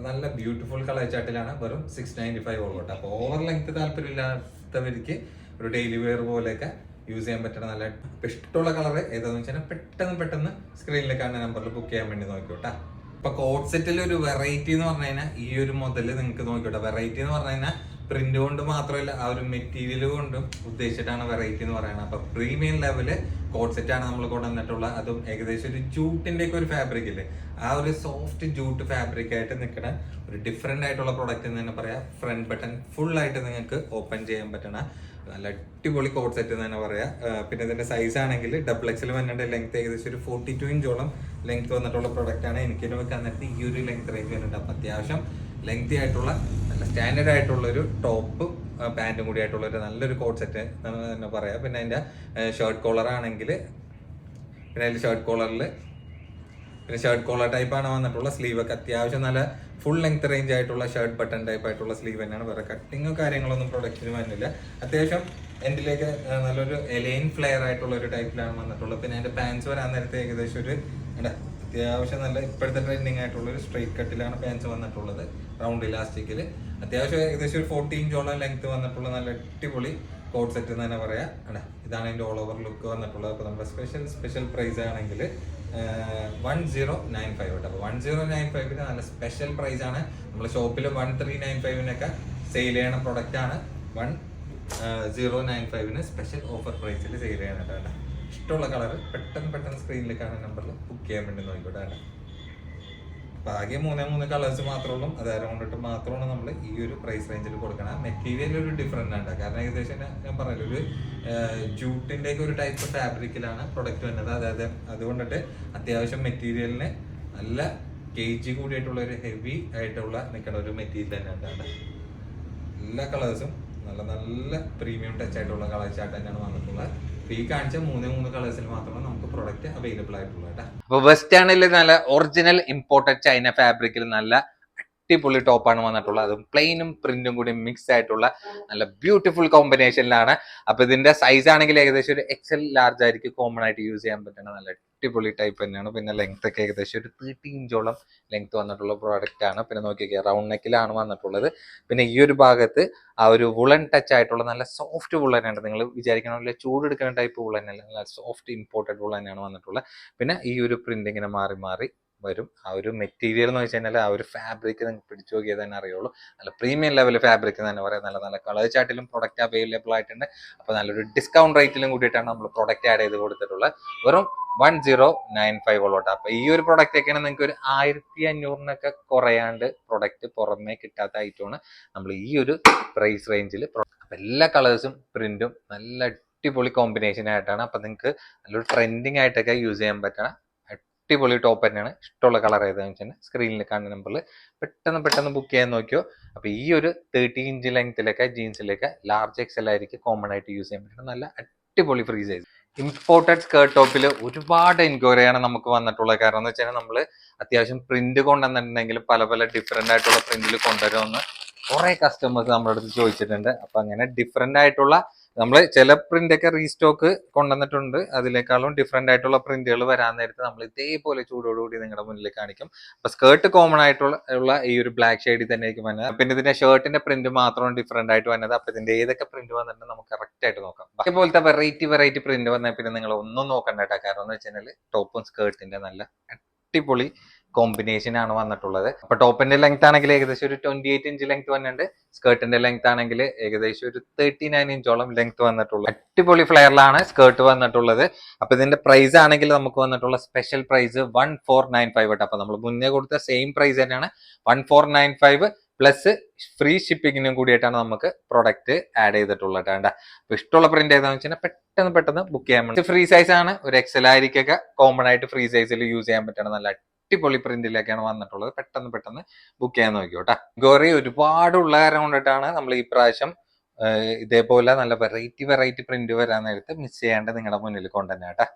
നല്ല ബ്യൂട്ടിഫുൾ കളർ ചാർട്ടിലാണ്. വെറും 695 ഉള്ളൂ കേട്ടോ. അപ്പോൾ ഓവർ ലെങ്ത് താല്പര്യമില്ലാത്തവർക്ക് ഒരു ഡെയിലി വെയർ പോലെയൊക്കെ യൂസ് ചെയ്യാൻ പറ്റുന്ന നല്ല ഇഷ്ടമുള്ള കളർ ഏതാണെന്ന് വെച്ചാൽ പെട്ടെന്ന് സ്ക്രീനിൽ കാണുന്ന നമ്പറിൽ ബുക്ക് ചെയ്യാൻ വേണ്ടി നോക്കിയോട്ടാ. ഇപ്പൊ കോഡ് സെറ്റിൽ ഒരു വെറൈറ്റി എന്ന് പറഞ്ഞു കഴിഞ്ഞാൽ ഈ ഒരു മുതല് നിങ്ങൾക്ക് നോക്കിയോട്ടെ. വെറൈറ്റി എന്ന് പറഞ്ഞു കഴിഞ്ഞാൽ പ്രിന്റ് കൊണ്ട് മാത്രമല്ല ആ ഒരു മെറ്റീരിയൽ കൊണ്ടും ഉദ്ദേശിച്ചിട്ടാണ് വെറൈറ്റി എന്ന് പറയുന്നത്. അപ്പൊ പ്രീമിയം ലെവല് കോഡ് സെറ്റ് ആണ് നമ്മൾ കൊണ്ടുവന്നിട്ടുള്ളത്. അതും ഏകദേശം ഒരു ജൂട്ടിന്റെ ഒക്കെ ഒരു ഫാബ്രിക് ഇല്ലേ, ആ ഒരു സോഫ്റ്റ് ജൂട്ട് ഫാബ്രിക് ആയിട്ട് നിൽക്കുന്ന ഒരു ഡിഫറെന്റ് ആയിട്ടുള്ള പ്രൊഡക്റ്റ് എന്ന് തന്നെ പറയാം. ഫ്രണ്ട് ബട്ടൺ ഫുൾ ആയിട്ട് നിങ്ങൾക്ക് ഓപ്പൺ ചെയ്യാൻ പറ്റണ നല്ല അടിപൊളി കോഡ് സെറ്റ് എന്ന് തന്നെ പറയാം. പിന്നെ ഇതിന്റെ സൈസ് ആണെങ്കിൽ ഡബിൾ എക്സൽ വന്നിട്ട് ലെങ്ത് ഏകദേശം ഒരു 42 ഇഞ്ചോളം ലെങ്ത് വന്നിട്ടുള്ള പ്രൊഡക്റ്റ് ആണ്. എനിക്ക് വന്നിട്ട് ഈ ഒരു ലെങ്ത് റേഞ്ച് വന്നിട്ട് അപ്പൊ അത്യാവശ്യം ലെങ്തി ആയിട്ടുള്ള നല്ല സ്റ്റാൻഡേർഡ് ആയിട്ടുള്ള ഒരു ടോപ്പും പാന്റും കൂടി ആയിട്ടുള്ള ഒരു നല്ലൊരു കോഡ് സെറ്റ് തന്നെ പറയാം. പിന്നെ അതിന്റെ ഷർട്ട് കോളർ ആണെങ്കിൽ പിന്നെ അതിൽ ഷർട്ട് കോളർ ടൈപ്പ് ആണ് വന്നിട്ടുള്ള. സ്ലീവ് ഒക്കെ അത്യാവശ്യം നല്ല ഫുൾ ലെങ്ത് റേഞ്ച് ആയിട്ടുള്ള ഷർട്ട് ബട്ടൺ ടൈപ്പ് ആയിട്ടുള്ള സ്ലീവ് തന്നെയാണ്. വേറെ കട്ടിങ്ങോ കാര്യങ്ങളൊന്നും പ്രൊഡക്റ്റിന് വന്നില്ല. അത്യാവശ്യം എൻഡിലേക്ക് നല്ലൊരു എലൈൻ ഫ്ലെയർ ആയിട്ടുള്ള ഒരു ടൈപ്പിലാണ് വന്നിട്ടുള്ളത്. പിന്നെ അതിന്റെ പാൻസ് വരാൻ നേരത്തെ ഏകദേശം ഒരു അത്യാവശ്യം നല്ല ഇപ്പോഴത്തെ ട്രെൻഡിങ് ആയിട്ടുള്ള ഒരു സ്ട്രെയിറ്റ് കട്ടിലാണ് പാൻസ് വന്നിട്ടുള്ളത്. റൗണ്ട് ഇലാസ്റ്റിക്കിൽ അത്യാവശ്യം ഏകദേശം ഒരു 40 ഇഞ്ചോളം ലെങ്ത് വന്നിട്ടുള്ള നല്ല അടിപൊളി കോഡ് സെറ്റ് എന്ന് തന്നെ പറയാം. ഇതാണ് അതിന്റെ ഓൾ ഓവർ ലുക്ക് വന്നിട്ടുള്ളത്. അപ്പോൾ നമ്മുടെ സ്പെഷ്യൽ പ്രൈസ് ആണെങ്കിൽ 1095 കേട്ടോ. അപ്പോൾ 1095 നല്ല സ്പെഷ്യൽ പ്രൈസ് ആണ്. നമ്മൾ ഷോപ്പിൽ 1395 സെയിൽ ചെയ്യണ പ്രൊഡക്റ്റ് ആണ്. 1095 സ്പെഷ്യൽ ഓഫർ പ്രൈസിൽ സെയിൽ ചെയ്യണം കേട്ടോ. ഇഷ്ടമുള്ള കളർ പെട്ടെന്ന് സ്ക്രീനിൽ കാണുന്ന നമ്പറിൽ ബുക്ക് ചെയ്യാൻ വേണ്ടി നോക്കിക്കോട്ടെ. അപ്പൊ ആകെ 3 കളേഴ്സ് മാത്രമേ ഉള്ളൂ. അത് കൊണ്ടിട്ട് മാത്രമാണ് നമ്മൾ ഈ ഒരു പ്രൈസ് റേഞ്ചിൽ കൊടുക്കണം. മെറ്റീരിയൽ ഒരു ഡിഫറെന്റ് ആണ്, കാരണം ഏകദേശം ഞാൻ പറഞ്ഞല്ലോ ഒരു ജൂട്ടിന്റെ ഒക്കെ ഒരു ടൈപ്പ് ഫാബ്രിക്കിലാണ് പ്രൊഡക്റ്റ് വരുന്നത്. അതായത് അതുകൊണ്ടിട്ട് അത്യാവശ്യം മെറ്റീരിയലിന് നല്ല KG കൂടിയായിട്ടുള്ള ഒരു ഹെവി ആയിട്ടുള്ള നിൽക്കുന്ന ഒരു മെറ്റീരിയൽ തന്നെയാണ്. എല്ലാ കളേഴ്സും നല്ല പ്രീമിയം ടച്ച് ആയിട്ടുള്ള കളേഴ്സ് ആയിട്ട് തന്നെയാണ് വന്നിട്ടുള്ളത്. ഈ കാണിച്ച 3 കളേഴ്സിൽ മാത്രമാണ് നമുക്ക് പ്രൊഡക്റ്റ് അവൈലബിൾ ആയിട്ടുള്ളത്. അപ്പൊ വെസ്റ്റേണിൽ നല്ല ഒറിജിനൽ ഇമ്പോർട്ടഡ് ചൈന ഫാബ്രിക്കിൽ നല്ല അടിപൊളി ടോപ്പാണ് വന്നിട്ടുള്ളത്. അതും പ്ലെയിനും പ്രിന്റും കൂടി മിക്സ് ആയിട്ടുള്ള നല്ല ബ്യൂട്ടിഫുൾ കോമ്പിനേഷനിലാണ്. അപ്പൊ ഇതിന്റെ സൈസ് ആണെങ്കിൽ ഏകദേശം ഒരു XL ലാർജ് ആയിരിക്കും കോമൺ ആയിട്ട് യൂസ് ചെയ്യാൻ പറ്റുന്ന നല്ല അടിപൊളി ടൈപ്പ് തന്നെയാണ്. പിന്നെ ലെങ്ത് ഒക്കെ ഏകദേശം ഒരു 30 ഇഞ്ചോളം ലെങ്ത് വന്നിട്ടുള്ള പ്രോഡക്റ്റ് ആണ്. പിന്നെ നോക്കിയൊക്കെ റൗണ്ട് നെക്കിലാണ് വന്നിട്ടുള്ളത്. പിന്നെ ഈ ഒരു ഭാഗത്ത് ആ ഒരു വുളൻ ടച്ച് ആയിട്ടുള്ള നല്ല സോഫ്റ്റ് വുളൻ ആണ്. നിങ്ങൾ വിചാരിക്കണമെങ്കിൽ ചൂടെടുക്കുന്ന ടൈപ്പ് വുളൻ അല്ല, നല്ല സോഫ്റ്റ് ഇമ്പോർട്ടഡ് വുളൻ ആണ് വന്നിട്ടുള്ളത്. പിന്നെ ഈ ഒരു പ്രിന്റ് ഇങ്ങനെ മാറി വരും. ആ ഒരു മെറ്റീരിയൽ എന്ന് വെച്ച് കഴിഞ്ഞാൽ ആ ഒരു ഫാബ്രിക് നിങ്ങൾക്ക് പിടിച്ചു നോക്കിയാൽ തന്നെ അറിയുള്ളൂ. നല്ല പ്രീമിയം ലെവൽ ഫാബ്രിക് തന്നെ പറയാം. നല്ല കളർ ചാർട്ടിലും പ്രൊഡക്റ്റ് അവൈലബിൾ ആയിട്ടുണ്ട്. അപ്പോൾ നല്ലൊരു ഡിസ്കൗണ്ട് റേറ്റിലും കൂടിയിട്ടാണ് നമ്മൾ പ്രൊഡക്റ്റ് ആഡ് ചെയ്ത് കൊടുത്തിട്ടുള്ളത്. വെറും 1095 ഉള്ളോട്ട്. അപ്പൊ ഈ ഒരു പ്രൊഡക്റ്റ് ഒക്കെയാണ് നിങ്ങൾക്ക് ഒരു 1500 കുറയാണ്ട് പ്രൊഡക്റ്റ് പുറമേ കിട്ടാത്ത ഐറ്റമാണ് നമ്മൾ ഈ ഒരു പ്രൈസ് റേഞ്ചിൽ. അപ്പൊ എല്ലാ കളേഴ്സും പ്രിന്റും നല്ല അടിപൊളി കോമ്പിനേഷൻ ആയിട്ടാണ്. അപ്പൊ നിങ്ങൾക്ക് നല്ലൊരു ട്രെൻഡിങ് ആയിട്ടൊക്കെ യൂസ് ചെയ്യാൻ പറ്റണം അടിപൊളി ടോപ്പ് തന്നെയാണ്. ഇഷ്ടമുള്ള കളർ ഏതാണെന്ന് വെച്ചാൽ സ്ക്രീനിൽ കാണുന്ന നമ്പറിൽ പെട്ടെന്ന് ബുക്ക് ചെയ്യാൻ നോക്കിയോ. അപ്പൊ ഈ ഒരു 30 ഇഞ്ച് ലെങ്ത്തിലൊക്കെ ജീൻസിലേക്ക് ലാർജ് XL ആയിരിക്കും കോമൺ ആയിട്ട് യൂസ് ചെയ്യാൻ പറ്റുന്നത്. നല്ല അടിപൊളി ഫ്രീ സൈസ് ഇമ്പോർട്ടഡ് സ്കേർട്ട് ടോപ്പിൽ ഒരുപാട് എൻക്വയറിയാണ് നമുക്ക് വന്നിട്ടുള്ളത്. കാരണം എന്ന് വെച്ചാൽ നമ്മൾ അത്യാവശ്യം പ്രിന്റ് കൊണ്ടുവന്നിട്ടുണ്ടെങ്കിൽ പല ഡിഫറെന്റ് ആയിട്ടുള്ള പ്രിന്റിൽ കൊണ്ടുവരുമെന്ന് കുറെ കസ്റ്റമേഴ്സ് നമ്മുടെ അടുത്ത് ചോദിച്ചിട്ടുണ്ട്. അപ്പൊ അങ്ങനെ ഡിഫറെന്റ് ആയിട്ടുള്ള നമ്മൾ ചില പ്രിന്റ് ഒക്കെ റീസ്റ്റോക്ക് കൊണ്ടുവന്നിട്ടുണ്ട്. അതിനേക്കാളും ഡിഫറെന്റ് ആയിട്ടുള്ള പ്രിന്റുകൾ വരാൻ നേരത്ത് നമ്മൾ ഇതേപോലെ ചൂടോടുകൂടി നിങ്ങളുടെ മുന്നിൽ കാണിക്കും. അപ്പൊ സ്കേർട്ട് കോമൺ ആയിട്ടുള്ള ഈ ഒരു ബ്ലാക്ക് ഷെയ്ഡിൽ തന്നെ ആയിരിക്കും വന്നത്. പിന്നെ ഇതിന്റെ ഷർട്ടിന്റെ പ്രിന്റ് മാത്രമാണ് ഡിഫറെന്റ് ആയിട്ട് വന്നത്. അപ്പൊ ഇതിന്റെ ഏതൊക്കെ പ്രിന്റ് വന്നിട്ടുണ്ട് നമുക്ക് കറക്റ്റ് ആയിട്ട് നോക്കാം. അതേപോലത്തെ വെറൈറ്റി പ്രിന്റ് വന്നാൽ പിന്നെ നിങ്ങൾ ഒന്നും നോക്കണ്ട കേട്ടോ. കാരണം എന്ന് വെച്ച് കഴിഞ്ഞാൽ ടോപ്പും സ്കേർട്ടിന്റെ നല്ല അടിപൊളി കോമ്പിനേഷൻ ആണ് വന്നിട്ടുള്ളത്. അപ്പൊ ടോപ്പിന്റെ ലെങ്ത് ആണെങ്കിൽ ഏകദേശം ഒരു 28 ഇഞ്ച് ലെങ്ത് വന്നിട്ടുണ്ട്. സ്കേർട്ടിന്റെ ലെങ്ത് ആണെങ്കിൽ ഏകദേശം ഒരു 39 ഇഞ്ചോളം ലെങ്ത് വന്നിട്ടുള്ളത്. അടിപൊളി ഫ്ലെയറിലാണ് സ്കേർട്ട് വന്നിട്ടുള്ളത്. അപ്പൊ ഇതിന്റെ പ്രൈസ് ആണെങ്കിൽ നമുക്ക് വന്നിട്ടുള്ള സ്പെഷ്യൽ പ്രൈസ് 1495 അപ്പൊ നമ്മൾ മുന്നേ കൊടുത്ത സെയിം പ്രൈസ് തന്നെയാണ്. 1495 പ്ലസ് ഫ്രീ ഷിപ്പിങ്ങിനും കൂടിയിട്ടാണ് നമുക്ക് പ്രൊഡക്റ്റ് ആഡ് ചെയ്തിട്ടുള്ളത്. അപ്പൊ ഇഷ്ടമുള്ള പ്രിന്റ് ഏതാണെന്ന് വെച്ചാൽ പെട്ടെന്ന് ബുക്ക് ചെയ്യാൻ പറ്റും. ഫ്രീ സൈസ് ആണ്. ഒരു XL ആയിരിക്കൊക്കെ കോമൺ ആയിട്ട് ഫ്രീ സൈസിൽ യൂസ് ചെയ്യാൻ പറ്റണം. നല്ല അടിപൊളി പ്രിന്റിലേക്കാണ് വന്നിട്ടുള്ളത്. പെട്ടെന്ന് ബുക്ക് ചെയ്യാൻ നോക്കിയോട്ടാ. ഗോറി ഒരുപാടുള്ള കാര്യം കൊണ്ടിട്ടാണ് നമ്മൾ ഈ പ്രാവശ്യം ഇതേപോലെ നല്ല വെറൈറ്റി പ്രിന്റ് വരാൻ നേരത്ത് മിസ് ചെയ്യാണ്ട് നിങ്ങളുടെ മുന്നിൽ കൊണ്ടുതന്നെട്ടാ.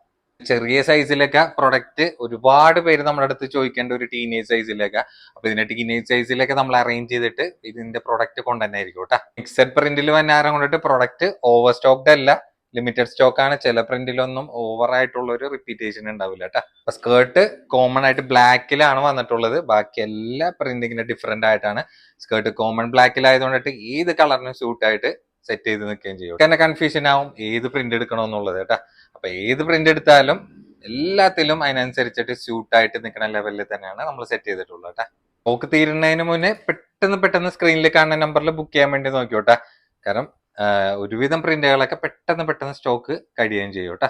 ചെറിയ സൈസിലൊക്കെ പ്രൊഡക്റ്റ് ഒരുപാട് പേര് നമ്മുടെ അടുത്ത് ചോദിക്കേണ്ട ഒരു ടീനേജ് സൈസിലൊക്കെ. അപ്പൊ ഇതിന്റെ ടീനേജ് സൈസിലൊക്കെ നമ്മൾ അറേഞ്ച് ചെയ്തിട്ട് ഇതിന്റെ പ്രൊഡക്റ്റ് കൊണ്ടുതന്നെ ആയിരിക്കും കേട്ടോ. മിക്സഡ് പ്രിന്റിൽ വന്നാരം കൊണ്ടിട്ട് പ്രൊഡക്റ്റ് ഓവർ സ്റ്റോക്ഡ് അല്ല, ലിമിറ്റഡ് സ്റ്റോക്ക് ആണ്. ചില പ്രിന്റിലൊന്നും ഓവർ ആയിട്ടുള്ള ഒരു റിപ്പീറ്റേഷൻ ഉണ്ടാവില്ല കേട്ടോ. അപ്പൊ സ്കേർട്ട് കോമൺ ആയിട്ട് ബ്ലാക്കിലാണ് വന്നിട്ടുള്ളത്. ബാക്കി എല്ലാ പ്രിന്റിങ്ങിന്റെ ഡിഫറെന്റ് ആയിട്ടാണ്. സ്കേർട്ട് കോമൺ ബ്ലാക്കിലായതുകൊണ്ടിട്ട് ഏത് കളറിനും സ്യൂട്ട് ആയിട്ട് സെറ്റ് ചെയ്ത് നിൽക്കുകയും ചെയ്യും. തന്നെ കൺഫ്യൂഷൻ ആവും ഏത് പ്രിന്റ് എടുക്കണമെന്നുള്ളത് കേട്ടാ. അപ്പൊ ഏത് പ്രിന്റ് എടുത്താലും എല്ലാത്തിലും അതിനനുസരിച്ചിട്ട് സ്യൂട്ടായിട്ട് നിൽക്കുന്ന ലെവലിൽ തന്നെയാണ് നമ്മൾ സെറ്റ് ചെയ്തിട്ടുള്ളത് കേട്ടാ. സ്റ്റോക്ക് തീരുന്നതിന് മുന്നേ പെട്ടെന്ന് സ്ക്രീനിൽ കാണുന്ന നമ്പറിൽ ബുക്ക് ചെയ്യാൻ വേണ്ടി നോക്കിയോട്ടെ. കാരണം ഒരുവിധം പ്രിന്റുകളൊക്കെ പെട്ടെന്ന് സ്റ്റോക്ക് കഴിയുകയും ചെയ്യും കേട്ടാ.